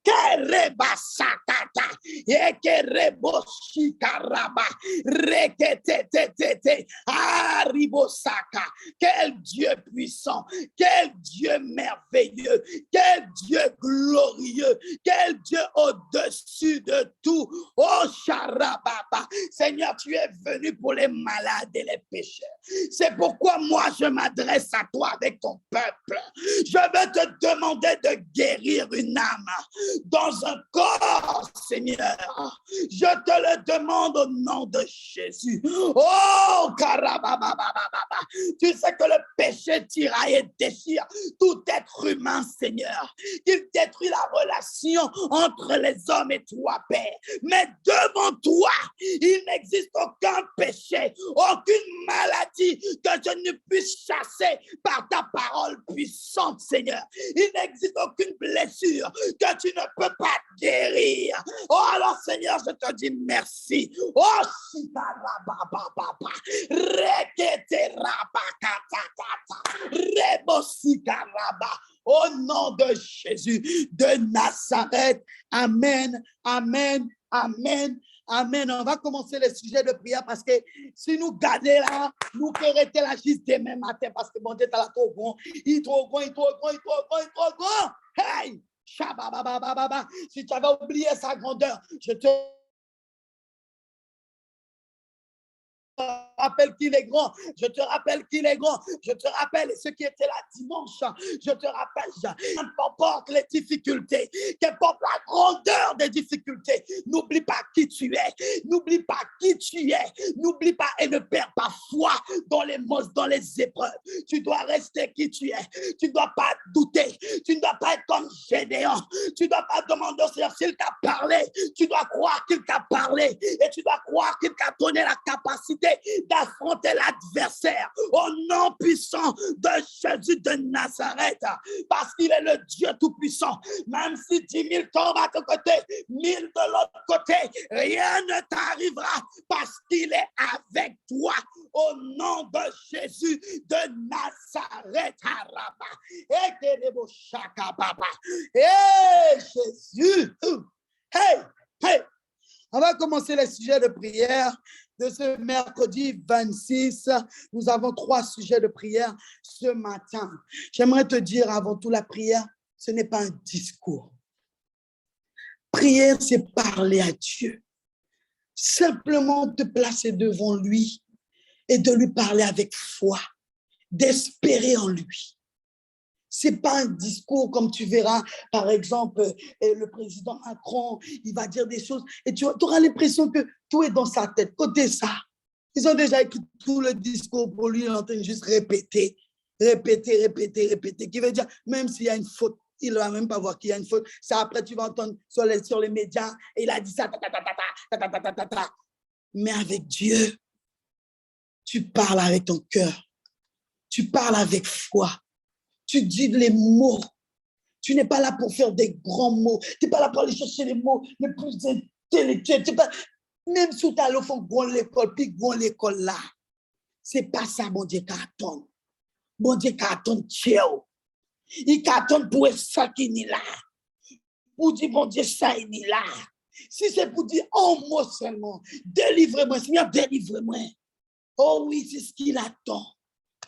Kerebasatata, ekereboshikaraba, reketetetete, aribosaka. Quel Dieu puissant, quel Dieu merveilleux, quel Dieu glorieux, quel Dieu au-dessus de tout. Oh, Charababa, Seigneur, tu es venu pour les malades et les pécheurs. C'est pourquoi moi, je m'adresse à toi avec ton peuple. Je veux te demander de guérir une âme dans un corps, Seigneur. Je te le demande au nom de Jésus. Oh, carabababababa. Tu sais que le péché tiraille et déchire tout être humain, Seigneur. Il détruit la relation entre les hommes et toi, Père. Mais devant toi, il n'existe aucun péché, aucune maladie que je ne puisse chasser par ta parole puissante, Seigneur. Il n'existe aucune blessure que tu ne peux pas guérir. Oh, alors, Seigneur, je te dis merci. Oh, shikarabababa, reketerabakatata, rebosikaraba. Au nom de Jésus de Nazareth. Amen, amen, amen. Amen. On va commencer le sujet de prière parce que si nous gardons là, nous pouvons rester là juste demain matin parce que bon Dieu, t'as trop bon. Il est trop grand, il est trop grand, il est trop grand, il est trop grand. Hey! Shabababababa. Si tu avais oublié sa grandeur, je te rappelle qu'il est grand. Je te rappelle qu'il est grand. Je te rappelle ce qui était là dimanche. Je te rappelle, qu'importe les difficultés, qu'importe la grandeur des difficultés, n'oublie pas qui tu es. N'oublie pas qui tu es. N'oublie pas et ne perds pas foi dans les épreuves. Tu dois rester qui tu es. Tu ne dois pas douter. Tu ne dois pas être comme Gédéon. Tu ne dois pas demander au Seigneur s'il t'a parlé. Tu dois croire qu'il t'a parlé. Et tu dois croire qu'il t'a donné la capacité d'affronter l'adversaire au nom puissant de Jésus de Nazareth, parce qu'il est le Dieu tout-puissant. Même si 10 000 tombent à ton côté, 1000 de l'autre côté, rien ne t'arrivera parce qu'il est avec toi au nom de Jésus de Nazareth. Hey, Jésus! Hey, hey! On va commencer le sujet de prière de ce mercredi 26. Nous avons 3 sujets de prière ce matin. J'aimerais te dire avant tout, la prière, ce n'est pas un discours. Prière, c'est parler à Dieu. Simplement te placer devant lui et de lui parler avec foi, d'espérer en lui. Ce n'est pas un discours comme tu verras, par exemple, le président Macron, il va dire des choses et tu auras l'impression que tout est dans sa tête. Côté ça, ils ont déjà écrit tout le discours pour lui, il est en train de juste répéter, qui veut dire, même s'il y a une faute, il ne va même pas voir qu'il y a une faute. Ça, après, tu vas entendre sur les médias, et il a dit ça, Mais avec Dieu, tu parles avec ton cœur, tu parles avec foi. Tu dis les mots. Tu n'es pas là pour faire des grands mots. Tu n'es pas là pour aller chercher les mots les plus intellectuels. Même si tu as le fond de l'école, puis de l'école là. Ce n'est pas ça, mon Dieu, qu'attend. Mon Dieu, qu'attend Dieu. Il qu'attend pour ça qui n'est là. Pour dire, mon Dieu, ça il est là. Si c'est pour dire un mot seulement, délivre-moi, Seigneur, délivre-moi. Oh oui, c'est ce qu'il attend.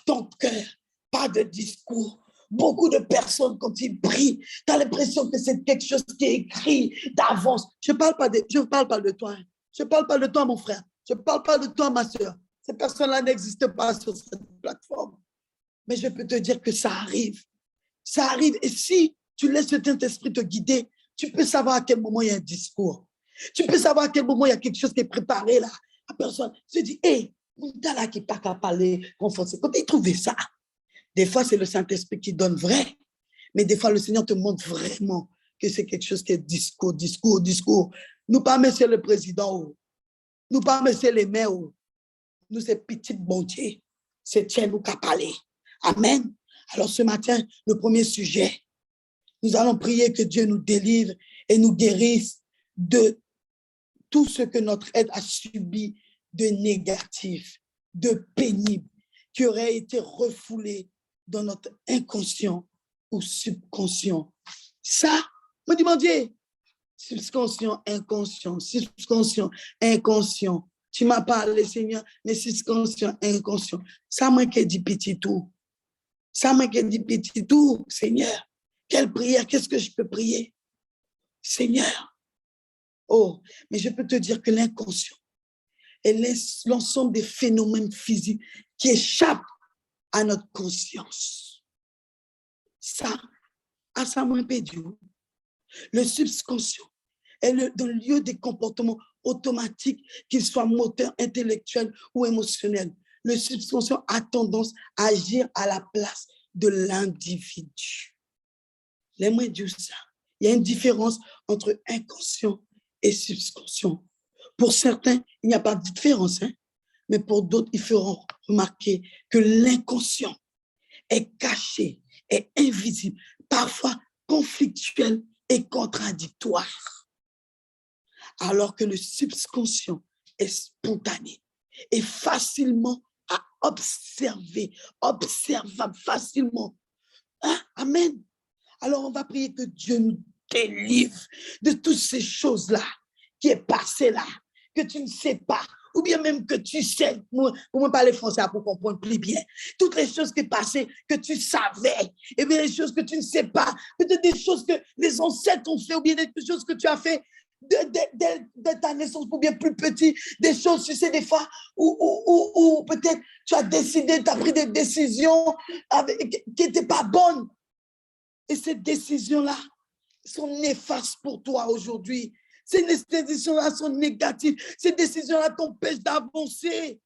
Ton cœur, pas de discours. Beaucoup de personnes, quand ils prient, tu as l'impression que c'est quelque chose qui est écrit d'avance. Je ne parle pas de toi. Je ne parle pas de toi, mon frère. Je ne parle pas de toi, ma soeur. Ces personnes-là n'existent pas sur cette plateforme. Mais je peux te dire que ça arrive. Ça arrive. Et si tu laisses le Saint-Esprit te guider, tu peux savoir à quel moment il y a un discours. Tu peux savoir à quel moment il y a quelque chose qui est préparé là. La personne se dit, hé, t'as là qui n'est pas capable de parler, renforcer. Comment il trouvait ça? Des fois, c'est le Saint-Esprit qui donne vrai, mais des fois, le Seigneur te montre vraiment que c'est quelque chose qui est discours. Nous pas monsieur le président, nous pas monsieur les maires, nous c'est petit bon Dieu, c'est Dieu nous qui a parlé. Amen. Alors ce matin, le premier sujet, Nous allons prier que Dieu nous délivre et nous guérisse de tout ce que notre être a subi de négatif, de pénible, qui aurait été refoulé dans notre inconscient ou subconscient. Ça, me demandez, subconscient, inconscient, subconscient, inconscient. Tu m'as parlé, Seigneur, mais subconscient, inconscient. Ça m'a dit petit tout. Ça m'a dit petit tout, Seigneur. Quelle prière, qu'est-ce que je peux prier? Seigneur. Oh, mais je peux te dire que l'inconscient est l'ensemble des phénomènes physiques qui échappent à notre conscience. Ça, à ça m'a dit. Le subconscient est dans le lieu des comportements automatiques, qu'ils soient moteurs, intellectuels ou émotionnels. Le subconscient a tendance à agir à la place de l'individu. Laisse-moi dire ça. Il y a une différence entre inconscient et subconscient. Pour certains, il n'y a pas de différence, hein? Mais pour d'autres, ils feront remarquer que l'inconscient est caché, est invisible, parfois conflictuel et contradictoire. Alors que le subconscient est spontané et facilement à observer, observable facilement. Hein? Amen. Alors, on va prier que Dieu nous délivre de toutes ces choses-là qui est passé là, que tu ne sais pas, ou bien même que tu sais, pour moi parler français pour comprendre plus bien, toutes les choses qui sont passées, que tu savais, et bien les choses que tu ne sais pas, peut-être des choses que les ancêtres ont fait, ou bien des choses que tu as fait de ta naissance, ou bien plus petit, des choses, tu sais, des fois, où peut-être tu as décidé, tu as pris des décisions qui n'étaient pas bonnes. Et ces décisions-là sont néfastes pour toi aujourd'hui. Ces décisions-là sont négatives. Ces décisions-là t'empêchent d'avancer.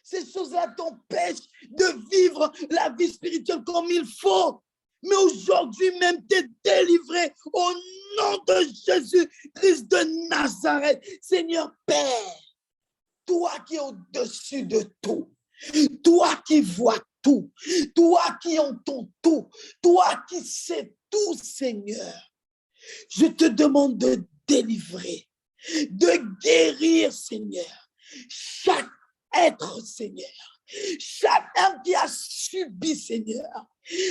Ces choses-là t'empêchent de vivre la vie spirituelle comme il faut. Mais aujourd'hui même, tu es délivré au nom de Jésus-Christ de Nazareth. Seigneur Père, toi qui es au-dessus de tout, toi qui vois tout, toi qui entends tout, toi qui sais tout, Seigneur, je te demande de délivrer, de guérir, Seigneur, chaque être, Seigneur, chaque homme qui a subi, Seigneur,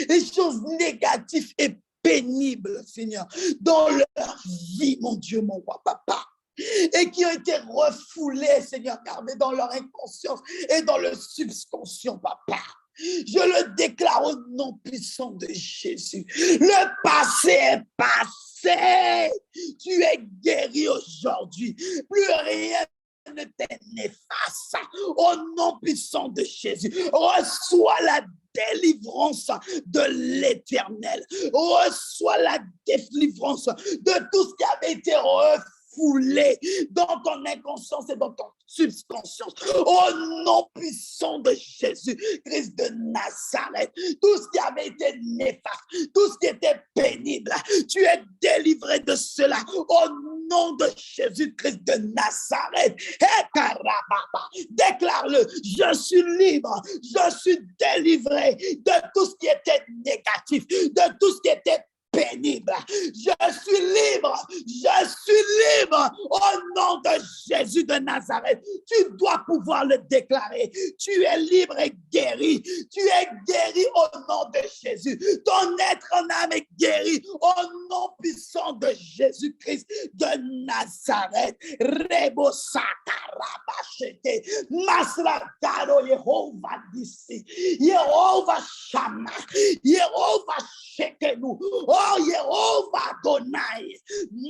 les choses négatives et pénibles, Seigneur, dans leur vie, mon Dieu, mon roi, papa, et qui ont été refoulés, Seigneur, gardés dans leur inconscience et dans le subconscient, papa. Je le déclare au nom puissant de Jésus. Le passé est passé. Tu es guéri aujourd'hui. Plus rien ne t'est néfaste. Au nom puissant de Jésus, reçois la délivrance de l'Éternel. Reçois la délivrance de tout ce qui avait été refoulé dans ton inconscience et dans ton subconscience. Au nom puissant de Jésus-Christ de Nazareth, tout ce qui avait été néfaste, tout ce qui était pénible, tu es délivré de cela. Au nom de Jésus-Christ de Nazareth, déclare-le, je suis libre, je suis délivré de tout ce qui était négatif, de tout ce qui était pénible. Je suis libre, au nom de Jésus de Nazareth. Tu dois pouvoir le déclarer. Tu es libre et guéri. Tu es guéri au nom de Jésus. Ton être en âme est guéri au nom puissant de Jésus-Christ de Nazareth. Rebo sakarabashete. Masrakaro Yehovah d'ici. Yehovah Shama. Yehovah Shekenu. Oh, Yehovah Adonai,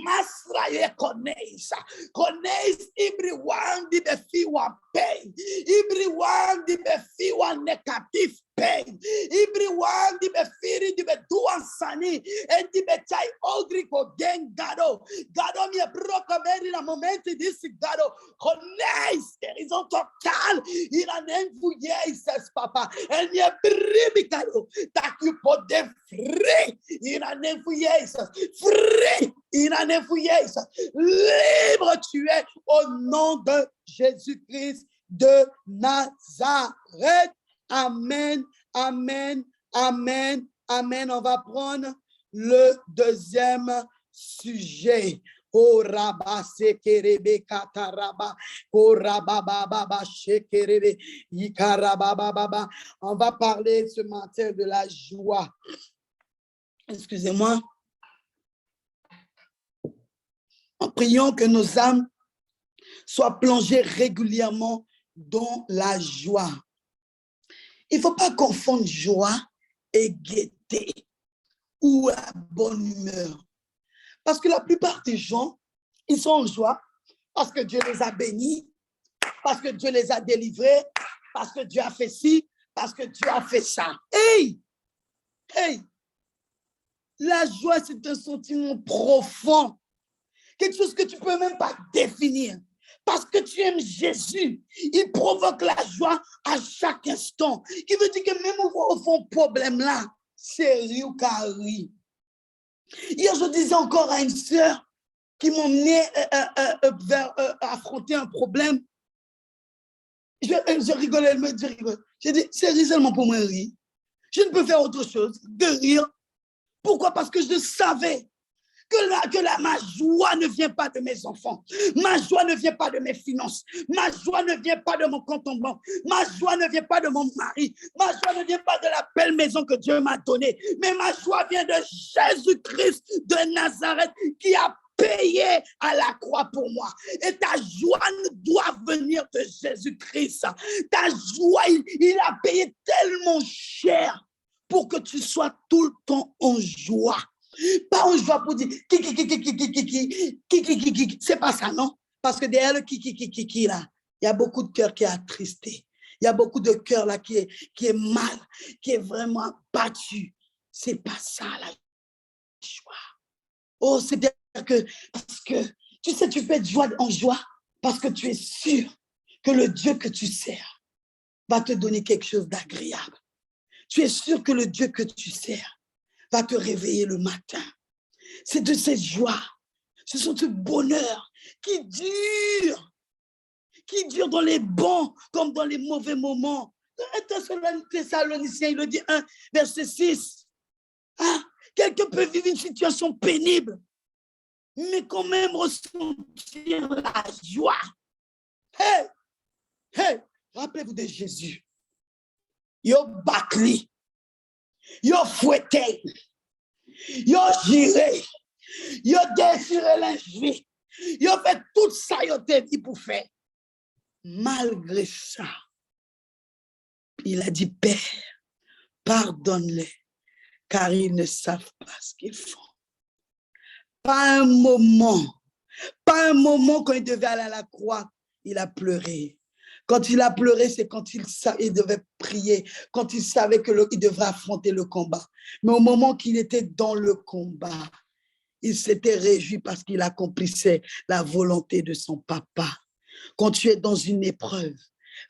Masra Koneisa, Koneis, everyone di befiwa pain, everyone di befiwa negative pain, everyone di befiri di beduan sani, and di betai ogri ko gengado, gado mi proclameri na momenti disi gado, Koneis, guérison totale, il en envoyé, Jesus papa, and ye bribicado, that you put them free, il en envoyé, free, il en envoyé, libre tu es au nom de Jésus-Christ de Nazareth. Amen, amen, amen, amen. On va prendre le deuxième sujet. Oh Rabba Sekerebe Kataraba, oh Rabba Baba Shekerebe, Ikaraba Baba. On va parler ce matin de la joie. Excusez-moi. En priant que nos âmes soient plongées régulièrement dans la joie. Il ne faut pas confondre joie et gaieté ou la bonne humeur. Parce que la plupart des gens, ils sont en joie parce que Dieu les a bénis, parce que Dieu les a délivrés, parce que Dieu a fait ci, parce que Dieu a fait ça. Hey! Hey! La joie, c'est un sentiment profond. Quelque chose que tu ne peux même pas définir. Parce que tu aimes Jésus, il provoque la joie à chaque instant. Qui veut dire que même au fond problème là, c'est rire ou carré. Hier, je disais encore à une sœur qui m'emmenait vers affronter un problème. Je rigolais, elle me dit rigole. J'ai dit, c'est rire seulement pour moi rire. Je ne peux faire autre chose que rire. Pourquoi? Parce que je savais que ma joie ne vient pas de mes enfants. Ma joie ne vient pas de mes finances. Ma joie ne vient pas de mon compte en banque. Ma joie ne vient pas de mon mari. Ma joie ne vient pas de la belle maison que Dieu m'a donnée. Mais ma joie vient de Jésus-Christ de Nazareth qui a payé à la croix pour moi. Et ta joie doit venir de Jésus-Christ. Ta joie, il a payé tellement cher pour que tu sois tout le temps en joie. Pas en joie pour dire c'est pas ça, non? Parce que derrière le là, il y a beaucoup de cœur qui est attristé. Il y a beaucoup de cœur là qui est mal, qui est vraiment battu. C'est pas ça la joie. Oh, c'est-à-dire que parce que tu sais, tu peux être joie en joie parce que tu es sûr que le Dieu que tu sers va te donner quelque chose d'agréable. Tu es sûr que le Dieu que tu sers va te réveiller le matin. C'est de cette joie, ce sont ce bonheur qui dure dans les bons comme dans les mauvais moments. Thessaloniciens, il le dit 1, verset 6. Ah, quelqu'un peut vivre une situation pénible, mais quand même ressentir la joie. Hey, hey, rappelez-vous de Jésus. Yo batli, yo fouetté, yo giré, yo déchiré l'injuste, yo fait tout ça, yo te dit pour faire. Malgré ça, il a dit, Père, pardonne-les, car ils ne savent pas ce qu'ils font. Pas un moment quand il devait aller à la croix, il a pleuré. Quand il a pleuré, c'est quand il devait prier, quand il savait qu'il devrait affronter le combat. Mais au moment qu'il était dans le combat, il s'était réjoui parce qu'il accomplissait la volonté de son papa. Quand tu es dans une épreuve,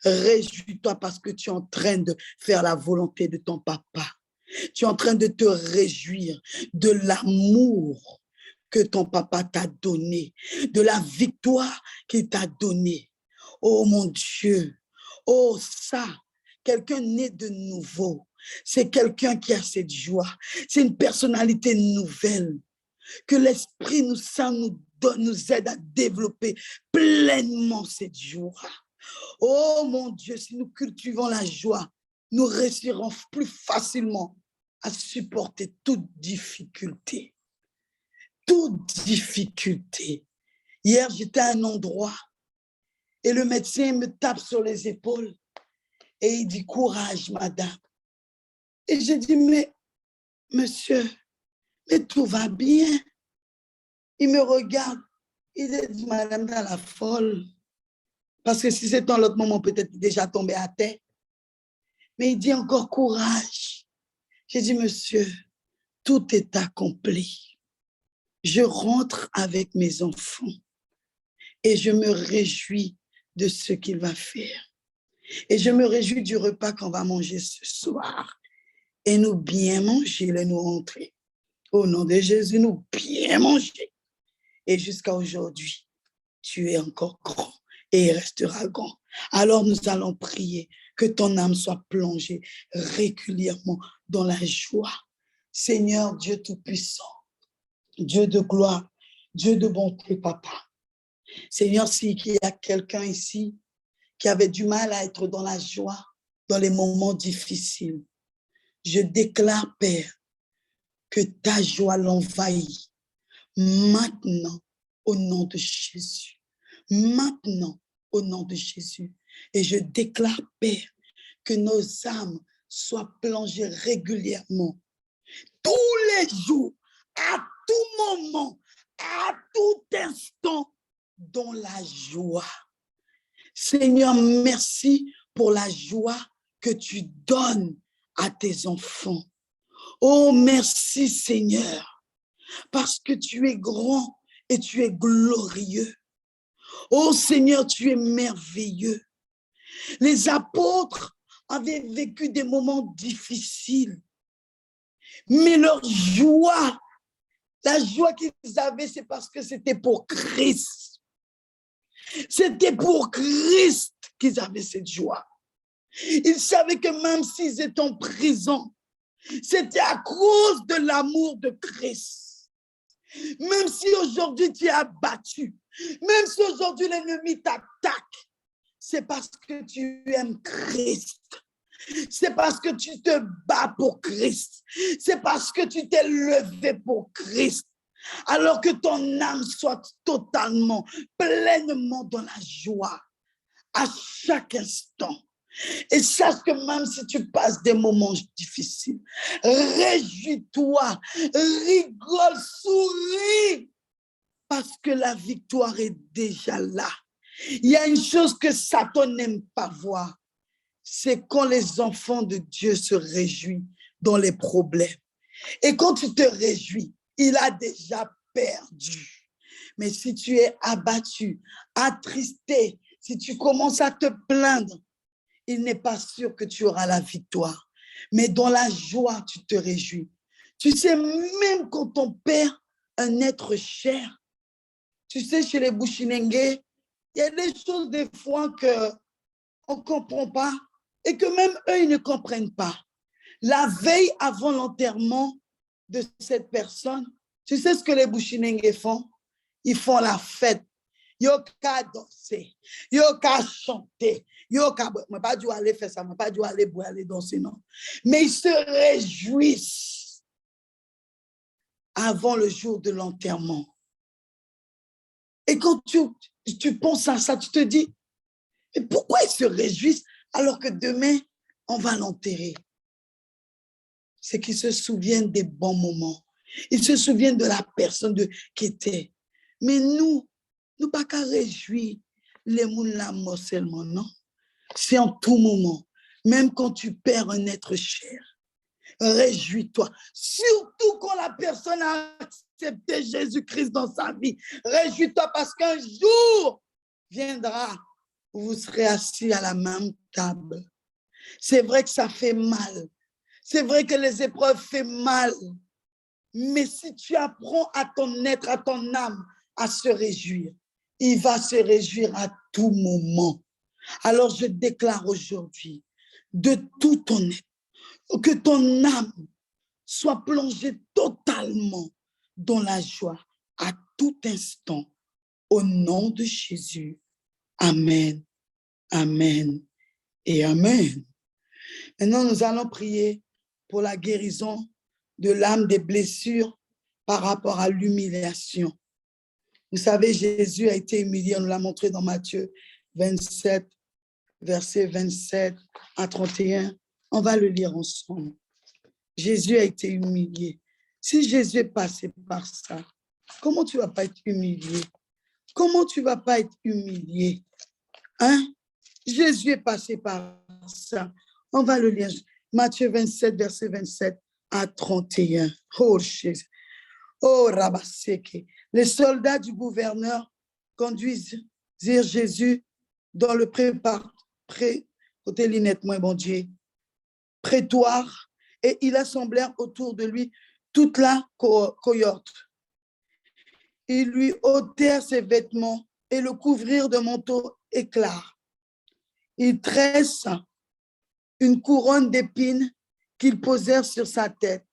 réjouis-toi parce que tu es en train de faire la volonté de ton papa. Tu es en train de te réjouir de l'amour que ton papa t'a donné, de la victoire qu'il t'a donnée. Oh mon Dieu, oh ça, quelqu'un né de nouveau, c'est quelqu'un qui a cette joie, c'est une personnalité nouvelle que l'Esprit nous aide à développer pleinement cette joie. Oh mon Dieu, si nous cultivons la joie, nous réussirons plus facilement à supporter toute difficulté. Toute difficulté. Hier, j'étais à un endroit et le médecin me tape sur les épaules et il dit, courage, madame. Et j'ai dit, mais monsieur, mais tout va bien. Il me regarde, il dit, madame, dans la folle. Parce que si c'est dans l'autre moment, peut-être déjà tombé à terre. Mais il dit encore courage. J'ai dit, monsieur, tout est accompli. Je rentre avec mes enfants et je me réjouis de ce qu'il va faire. Et je me réjouis du repas qu'on va manger ce soir. Et nous bien manger, nous rentrer. Au nom de Jésus, nous bien manger. Et jusqu'à aujourd'hui, tu es encore grand et il restera grand. Alors nous allons prier que ton âme soit plongée régulièrement dans la joie. Seigneur Dieu Tout-Puissant, Dieu de gloire, Dieu de bonté, Papa. Seigneur, s'il y a quelqu'un ici qui avait du mal à être dans la joie, dans les moments difficiles, je déclare, Père, que ta joie l'envahit maintenant au nom de Jésus. Maintenant au nom de Jésus. Et je déclare, Père, que nos âmes soient plongées régulièrement, tous les jours, à tout moment, à tout instant, dans la joie. Seigneur, merci pour la joie que tu donnes à tes enfants. Oh, merci Seigneur, parce que tu es grand et tu es glorieux. Oh Seigneur, tu es merveilleux. Les apôtres avaient vécu des moments difficiles, mais leur joie, la joie qu'ils avaient, c'est parce que c'était pour Christ. C'était pour Christ qu'ils avaient cette joie. Ils savaient que même s'ils étaient en prison, c'était à cause de l'amour de Christ. Même si aujourd'hui tu es abattu, même si aujourd'hui l'ennemi t'attaque, c'est parce que tu aimes Christ. C'est parce que tu te bats pour Christ. C'est parce que tu t'es levé pour Christ. Alors que ton âme soit totalement, pleinement dans la joie à chaque instant. Et sache que même si tu passes des moments difficiles, réjouis-toi, rigole, souris, parce que la victoire est déjà là. Il y a une chose que Satan n'aime pas voir, c'est quand les enfants de Dieu se réjouissent dans les problèmes. Et quand tu te réjouis, il a déjà perdu. Mais si tu es abattu, attristé, si tu commences à te plaindre, il n'est pas sûr que tu auras la victoire. Mais dans la joie, tu te réjouis. Tu sais, même quand on perd un être cher, tu sais, chez les Bushinengue, il y a des choses des fois qu'on ne comprend pas et que même eux, ils ne comprennent pas. La veille avant l'enterrement de cette personne, tu sais ce que les Bushinengue font? Ils font la fête. Yo ka danser, yo ka chanter, yo ka, moi pas dû aller faire ça, moi pas dû aller boire, aller danser, non. Mais ils se réjouissent avant le jour de l'enterrement. Et quand tu penses à ça, tu te dis, mais pourquoi ils se réjouissent alors que demain, on va l'enterrer? C'est qu'ils se souviennent des bons moments. Ils se souviennent de la personne qui était. Mais nous pas qu'à réjouir les mouns la mort seulement, non? C'est en tout moment. Même quand tu perds un être cher, réjouis-toi. Surtout quand la personne a accepté Jésus-Christ dans sa vie. Réjouis-toi parce qu'un jour viendra où vous serez assis à la même table. C'est vrai que ça fait mal. C'est vrai que les épreuves font mal. Mais si tu apprends à ton être, à ton âme, à se réjouir, il va se réjouir à tout moment. Alors je déclare aujourd'hui, de tout ton être, que ton âme soit plongée totalement dans la joie à tout instant. Au nom de Jésus. Amen, amen et amen. Maintenant, nous allons prier pour la guérison de l'âme des blessures par rapport à l'humiliation. Vous savez, Jésus a été humilié, on nous l'a montré dans Matthieu 27, versets 27 à 31. On va le lire ensemble. Jésus a été humilié. Si Jésus est passé par ça, comment tu ne vas pas être humilié? Comment tu ne vas pas être humilié? Hein? Jésus est passé par ça. On va le lire. Matthieu 27, verset 27 à 31. Oh, Jésus. Oh, Rabasseke. Les soldats du gouverneur conduisirent Jésus dans le côté linette, moi, bon Dieu, prétoire, et ils assemblèrent autour de lui toute la cohorte. Ils lui ôtèrent ses vêtements et le couvrirent de manteaux éclats. Ils tressent une couronne d'épines qu'ils posèrent sur sa tête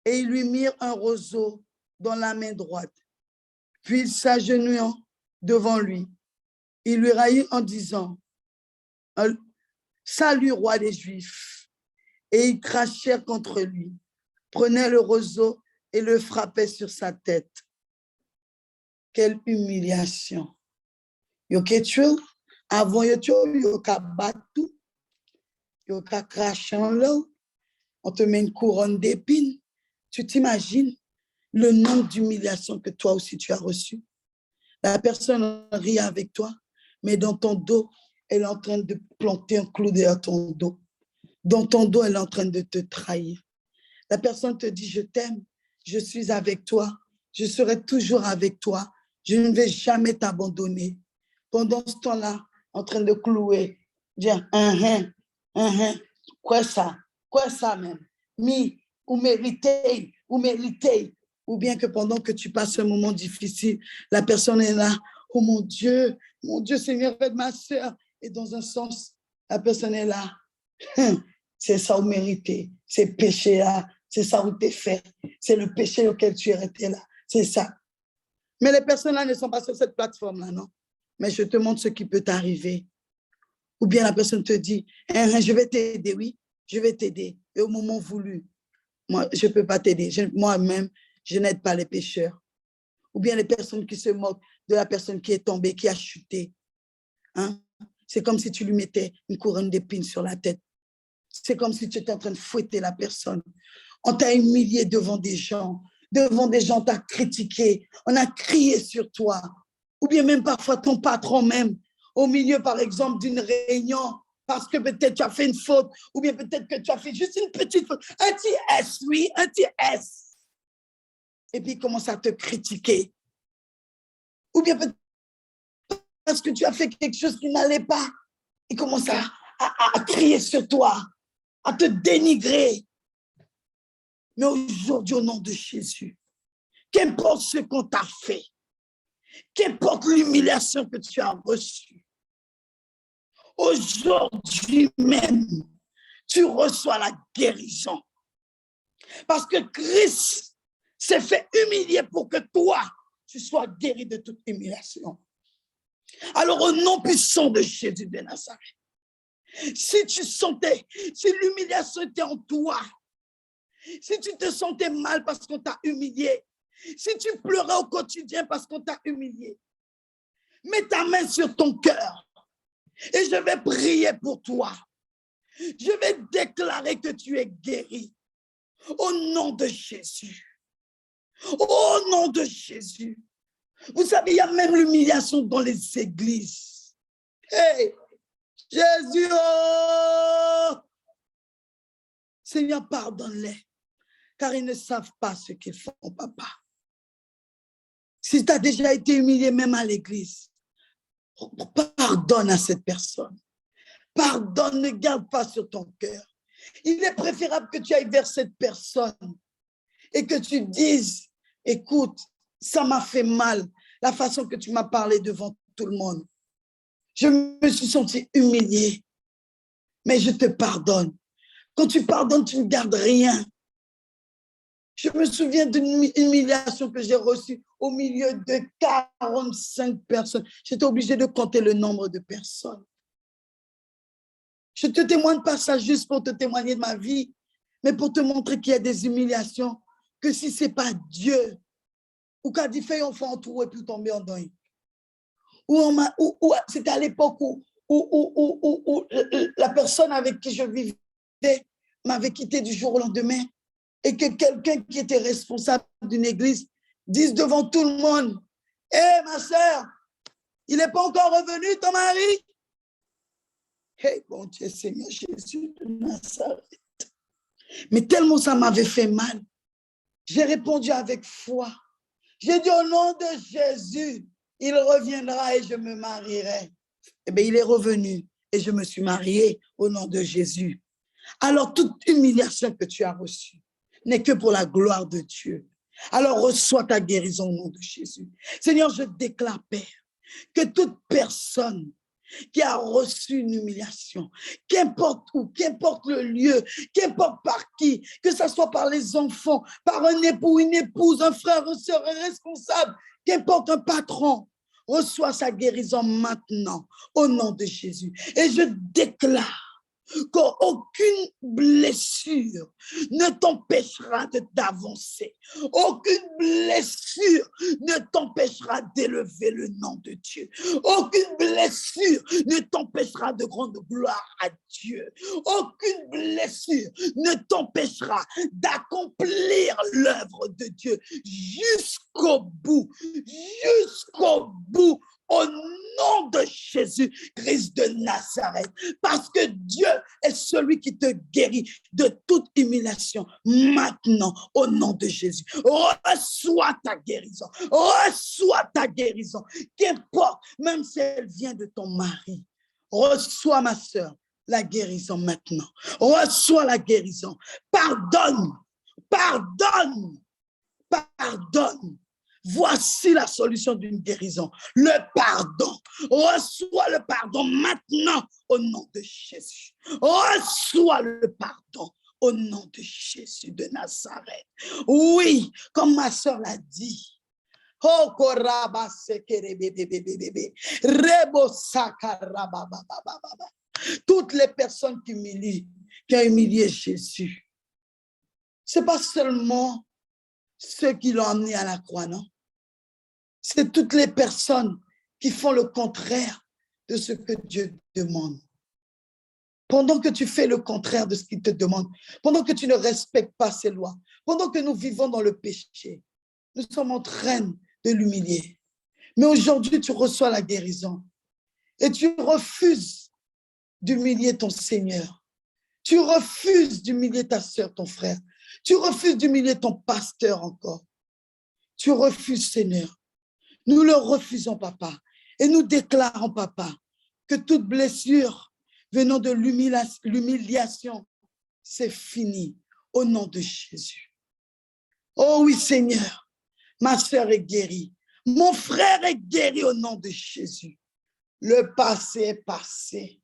et ils lui mirent un roseau dans la main droite. Puis, s'agenouillant devant lui, il lui raillit en disant « Salut, roi des Juifs !» Et ils crachèrent contre lui, prenaient le roseau et le frappaient sur sa tête. Quelle humiliation! Yo ketchou, avant yo ka battu, yo ka craché en l'eau, on te met une couronne d'épines. Tu t'imagines le nombre d'humiliations que toi aussi tu as reçues? La personne rit avec toi, mais dans ton dos, elle est en train de planter un clou derrière ton dos. Dans ton dos, elle est en train de te trahir. La personne te dit, je t'aime, je suis avec toi, je serai toujours avec toi, je ne vais jamais t'abandonner. Pendant ce temps-là, en train de clouer, dire, quoi ça même, ou méritez, ou bien que pendant que tu passes un moment difficile, la personne est là, oh mon Dieu, Seigneur, aide ma soeur. Et dans un sens, la personne est là, c'est ça où mériter, c'est péché là, c'est ça où t'es fait, c'est le péché auquel tu es resté là, c'est ça. Mais les personnes là ne sont pas sur cette plateforme-là, non? Mais je te montre ce qui peut t'arriver. Ou bien la personne te dit, je vais t'aider, oui, je vais t'aider. Et au moment voulu, moi, je ne peux pas t'aider. Moi-même, je n'aide pas les pécheurs. Ou bien les personnes qui se moquent de la personne qui est tombée, qui a chuté. Hein? C'est comme si tu lui mettais une couronne d'épines sur la tête. C'est comme si tu étais en train de fouetter la personne. On t'a humilié devant des gens, on t'a critiqué, on a crié sur toi. Ou bien même parfois ton patron même, au milieu par exemple d'une réunion, parce que peut-être tu as fait une faute, ou bien peut-être que tu as fait juste une petite faute, un petit S, oui, un petit S. Et puis il commence à te critiquer. Ou bien peut-être parce que tu as fait quelque chose qui n'allait pas, il commence à crier sur toi, à te dénigrer. Mais aujourd'hui, au nom de Jésus, qu'importe ce qu'on t'a fait, qu'importe l'humiliation que tu as reçue, aujourd'hui même, tu reçois la guérison. Parce que Christ s'est fait humilier pour que toi, tu sois guéri de toute humiliation. Alors, au nom puissant de Jésus de Nazareth, si tu sentais, si l'humiliation était en toi, si tu te sentais mal parce qu'on t'a humilié, si tu pleurais au quotidien parce qu'on t'a humilié, mets ta main sur ton cœur et je vais prier pour toi. Je vais déclarer que tu es guéri au nom de Jésus. Au nom de Jésus. Vous savez, il y a même l'humiliation dans les églises. Hey, Jésus, oh! Seigneur, pardonne-les, car ils ne savent pas ce qu'ils font, papa. Si tu as déjà été humilié même à l'église, pardonne à cette personne. Pardonne, ne garde pas sur ton cœur. Il est préférable que tu ailles vers cette personne et que tu dises, écoute, ça m'a fait mal, la façon que tu m'as parlé devant tout le monde. Je me suis sentie humiliée, mais je te pardonne. Quand tu pardonnes, tu ne gardes rien. Je me souviens d'une humiliation que j'ai reçue au milieu de 45 personnes. J'étais obligée de compter le nombre de personnes. Je ne te témoigne pas ça juste pour te témoigner de ma vie, mais pour te montrer qu'il y a des humiliations, que si ce n'est pas Dieu, ou qu'a dit fait enfant tout et puis tomber en deuil. Ou c'était à l'époque où la personne avec qui je vivais m'avait quitté du jour au lendemain et que quelqu'un qui était responsable d'une église dise devant tout le monde, « Hé, ma soeur, il n'est pas encore revenu, ton mari? » Hey, bon Dieu, Seigneur Jésus de Nazareth. Mais tellement ça m'avait fait mal, j'ai répondu avec foi. J'ai dit au nom de Jésus, il reviendra et je me marierai. Eh bien, il est revenu et je me suis mariée au nom de Jésus. Alors, toute humiliation que tu as reçue n'est que pour la gloire de Dieu. Alors, reçois ta guérison au nom de Jésus. Seigneur, je déclare, Père, que toute personne qui a reçu une humiliation, qu'importe où, qu'importe le lieu, qu'importe par qui, que ce soit par les enfants, par un époux, une épouse, un frère, une sœur, un responsable, qu'importe un patron, reçoit sa guérison maintenant au nom de Jésus. Et je déclare qu'aucune blessure ne t'empêchera d'avancer. Aucune blessure ne t'empêchera d'élever le nom de Dieu. Aucune blessure ne t'empêchera de rendre gloire à Dieu. Aucune blessure ne t'empêchera d'accomplir l'œuvre de Dieu jusqu'au bout. Jusqu'au bout. Au nom de Jésus-Christ de Nazareth. Parce que Dieu est celui qui te guérit de toute humiliation. Maintenant, au nom de Jésus, reçois ta guérison. Reçois ta guérison. Qu'importe, même si elle vient de ton mari. Reçois, ma sœur, la guérison maintenant. Reçois la guérison. Pardonne. Pardonne. Pardonne. Voici la solution d'une guérison, le pardon. Reçois le pardon maintenant au nom de Jésus. Reçois le pardon au nom de Jésus de Nazareth. Oui, comme ma soeur l'a dit. Oh, toutes les personnes qui ont humilié Jésus, ce n'est pas seulement ceux qui l'ont emmené à la croix, non? C'est toutes les personnes qui font le contraire de ce que Dieu demande. Pendant que tu fais le contraire de ce qu'il te demande, pendant que tu ne respectes pas ses lois, pendant que nous vivons dans le péché, nous sommes en train de l'humilier. Mais aujourd'hui, tu reçois la guérison et tu refuses d'humilier ton Seigneur. Tu refuses d'humilier ta sœur, ton frère. Tu refuses d'humilier ton pasteur encore. Tu refuses, Seigneur. Nous le refusons, papa. Et nous déclarons, papa, que toute blessure venant de l'humiliation, c'est fini au nom de Jésus. Oh oui, Seigneur, ma sœur est guérie. Mon frère est guéri au nom de Jésus. Le passé est passé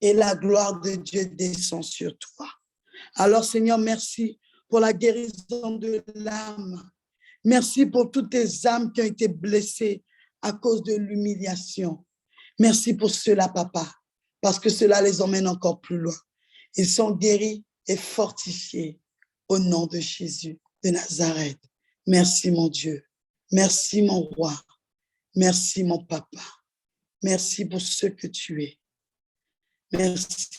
et la gloire de Dieu descend sur toi. Alors, Seigneur, merci pour la guérison de l'âme. Merci pour toutes tes âmes qui ont été blessées à cause de l'humiliation. Merci pour cela, papa, parce que cela les emmène encore plus loin. Ils sont guéris et fortifiés au nom de Jésus de Nazareth. Merci, mon Dieu. Merci, mon roi. Merci, mon papa. Merci pour ce que tu es. Merci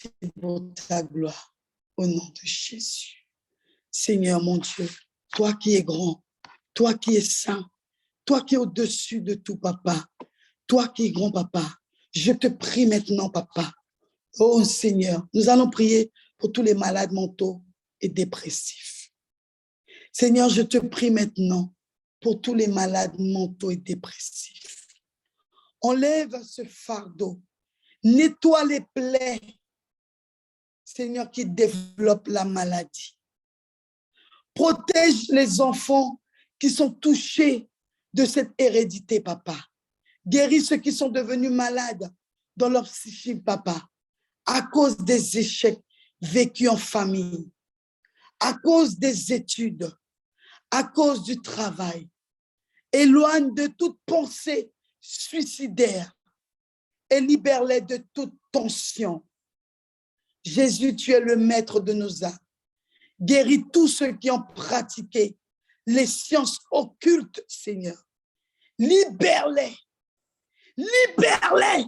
pour ta gloire au nom de Jésus. Seigneur, mon Dieu, toi qui es grand, toi qui es saint, toi qui es au-dessus de tout, papa, toi qui es grand, papa, je te prie maintenant, papa. Oh Seigneur, nous allons prier pour tous les malades mentaux et dépressifs. Seigneur, je te prie maintenant pour tous les malades mentaux et dépressifs. Enlève ce fardeau, nettoie les plaies, Seigneur, qui développent la maladie. Protège les enfants qui sont touchés de cette hérédité, papa. Guéris ceux qui sont devenus malades dans leur psychique, papa, à cause des échecs vécus en famille, à cause des études, à cause du travail. Éloigne de toute pensée suicidaire et libère-les de toute tension. Jésus, tu es le maître de nos âmes. Guéris tous ceux qui ont pratiqué les sciences occultes, Seigneur. Libère-les. Libère-les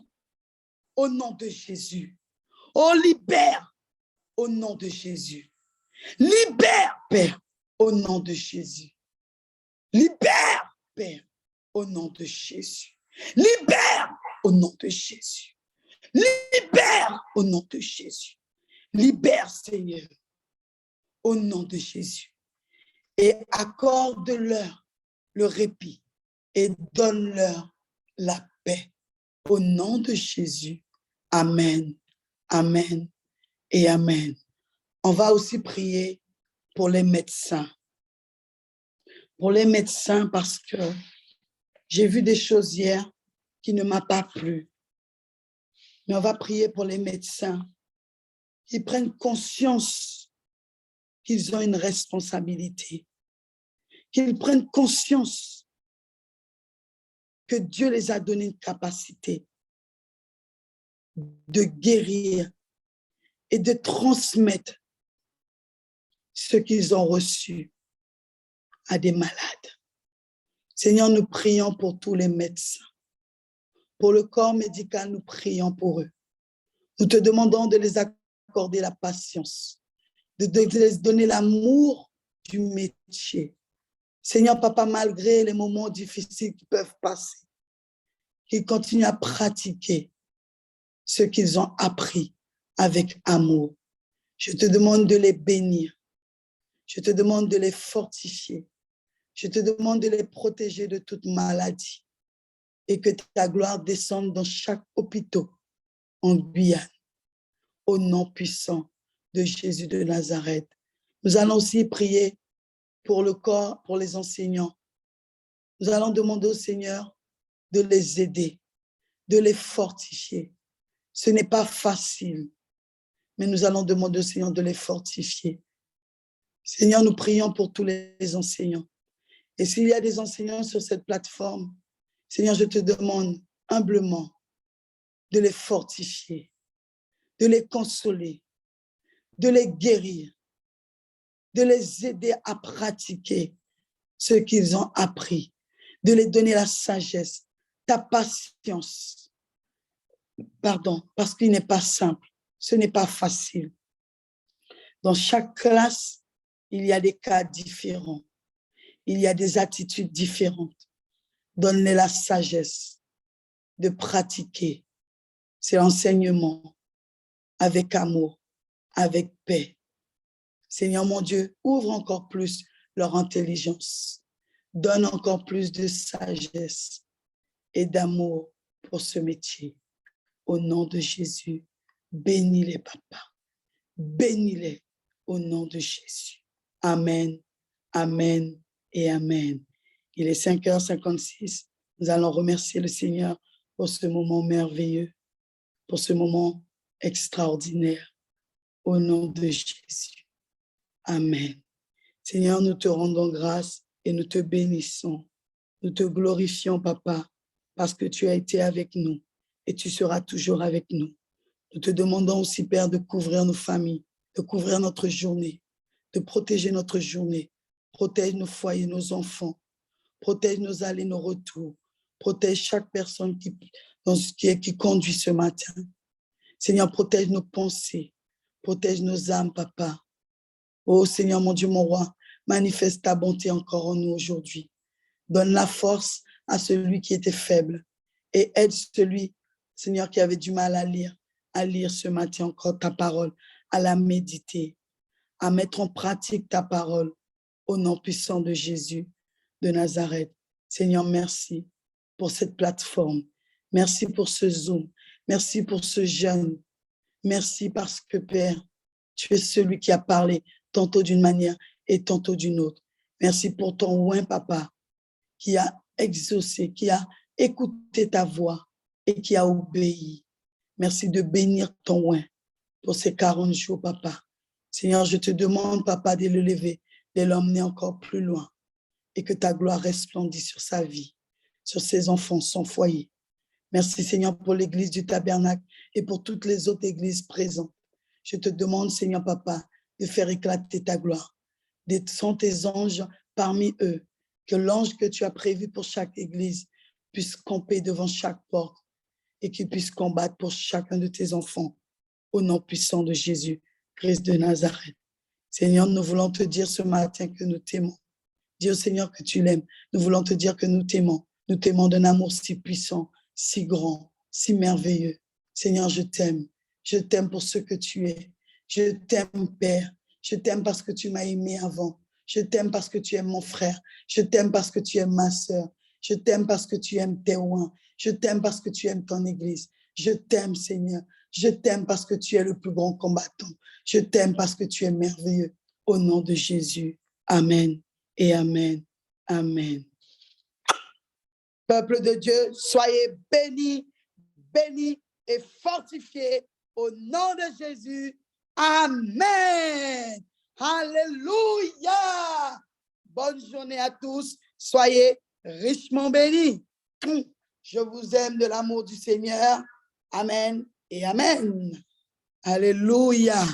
au nom de Jésus. Oh, libère au nom de Jésus. Libère, Père, au nom de Jésus. Libère, Père, au nom de Jésus. Libère au nom de Jésus. Libère au nom de Jésus. Libère, Seigneur, au nom de Jésus. Et accorde-leur le répit et donne-leur la paix. Au nom de Jésus. Amen, amen et amen. On va aussi prier pour les médecins. Pour les médecins parce que j'ai vu des choses hier qui ne m'ont pas plu. Mais on va prier pour les médecins qui prennent conscience qu'ils ont une responsabilité, qu'ils prennent conscience que Dieu les a donné une capacité de guérir et de transmettre ce qu'ils ont reçu à des malades. Seigneur, nous prions pour tous les médecins. Pour le corps médical, nous prions pour eux. Nous te demandons de les accorder la patience, de les donner l'amour du métier. Seigneur, Papa, malgré les moments difficiles qui peuvent passer, qu'ils continuent à pratiquer ce qu'ils ont appris avec amour. Je te demande de les bénir. Je te demande de les fortifier. Je te demande de les protéger de toute maladie et que ta gloire descende dans chaque hôpital en Guyane, au nom puissant de Jésus de Nazareth. Nous allons aussi prier pour le corps, pour les enseignants. Nous allons demander au Seigneur de les aider, de les fortifier. Ce n'est pas facile, mais nous allons demander au Seigneur de les fortifier. Seigneur, nous prions pour tous les enseignants. Et s'il y a des enseignants sur cette plateforme, Seigneur, je te demande humblement de les fortifier, de les consoler, de les guérir, de les aider à pratiquer ce qu'ils ont appris, de les donner la sagesse, ta patience. Pardon, parce qu'il n'est pas simple, ce n'est pas facile. Dans chaque classe, il y a des cas différents, il y a des attitudes différentes. Donne-les la sagesse de pratiquer ces enseignements avec amour, avec paix. Seigneur mon Dieu, ouvre encore plus leur intelligence. Donne encore plus de sagesse et d'amour pour ce métier. Au nom de Jésus, bénis-les, papa. Bénis-les au nom de Jésus. Amen, amen et amen. Il est 5h56. Nous allons remercier le Seigneur pour ce moment merveilleux, pour ce moment extraordinaire. Au nom de Jésus. Amen. Seigneur, nous te rendons grâce et nous te bénissons. Nous te glorifions, papa, parce que tu as été avec nous et tu seras toujours avec nous. Nous te demandons aussi, Père, de couvrir nos familles, de couvrir notre journée, de protéger notre journée. Protège nos foyers, nos enfants. Protège nos allées, nos retours. Protège chaque personne qui conduit ce matin. Seigneur, protège nos pensées. Protège nos âmes, papa. Oh Seigneur, mon Dieu, mon roi, manifeste ta bonté encore en nous aujourd'hui. Donne la force à celui qui était faible et aide celui, Seigneur, qui avait du mal à lire ce matin encore ta parole, à la méditer, à mettre en pratique ta parole au nom puissant de Jésus de Nazareth. Seigneur, merci pour cette plateforme. Merci pour ce Zoom. Merci pour ce jeûne. Merci parce que, Père, tu es celui qui a parlé tantôt d'une manière et tantôt d'une autre. Merci pour ton oint, papa, qui a exaucé, qui a écouté ta voix et qui a obéi. Merci de bénir ton oint pour ces 40 jours, papa. Seigneur, je te demande, papa, de le lever, de l'emmener encore plus loin et que ta gloire resplendisse sur sa vie, sur ses enfants, son foyer. Merci, Seigneur, pour l'église du Tabernacle et pour toutes les autres églises présentes. Je te demande, Seigneur, papa, de faire éclater ta gloire. Descends tes anges parmi eux, que l'ange que tu as prévu pour chaque église puisse camper devant chaque porte et qu'il puisse combattre pour chacun de tes enfants, au nom puissant de Jésus, Christ de Nazareth. Seigneur, nous voulons te dire ce matin que nous t'aimons. Dis au Seigneur que tu l'aimes. Nous voulons te dire que nous t'aimons. Nous t'aimons d'un amour si puissant, si grand, si merveilleux. Seigneur, je t'aime. Je t'aime pour ce que tu es. Je t'aime, Père. Je t'aime parce que tu m'as aimé avant. Je t'aime parce que tu aimes mon frère. Je t'aime parce que tu aimes ma sœur. Je t'aime parce que tu aimes tes oints. Je t'aime parce que tu aimes ton église. Je t'aime, Seigneur. Je t'aime parce que tu es le plus grand combattant. Je t'aime parce que tu es merveilleux. Au nom de Jésus. Amen et amen. Amen. Peuple de Dieu, soyez bénis, bénis et fortifiés au nom de Jésus. Amen. Alléluia. Bonne journée à tous. Soyez richement bénis. Je vous aime de l'amour du Seigneur. Amen et amen. Alléluia.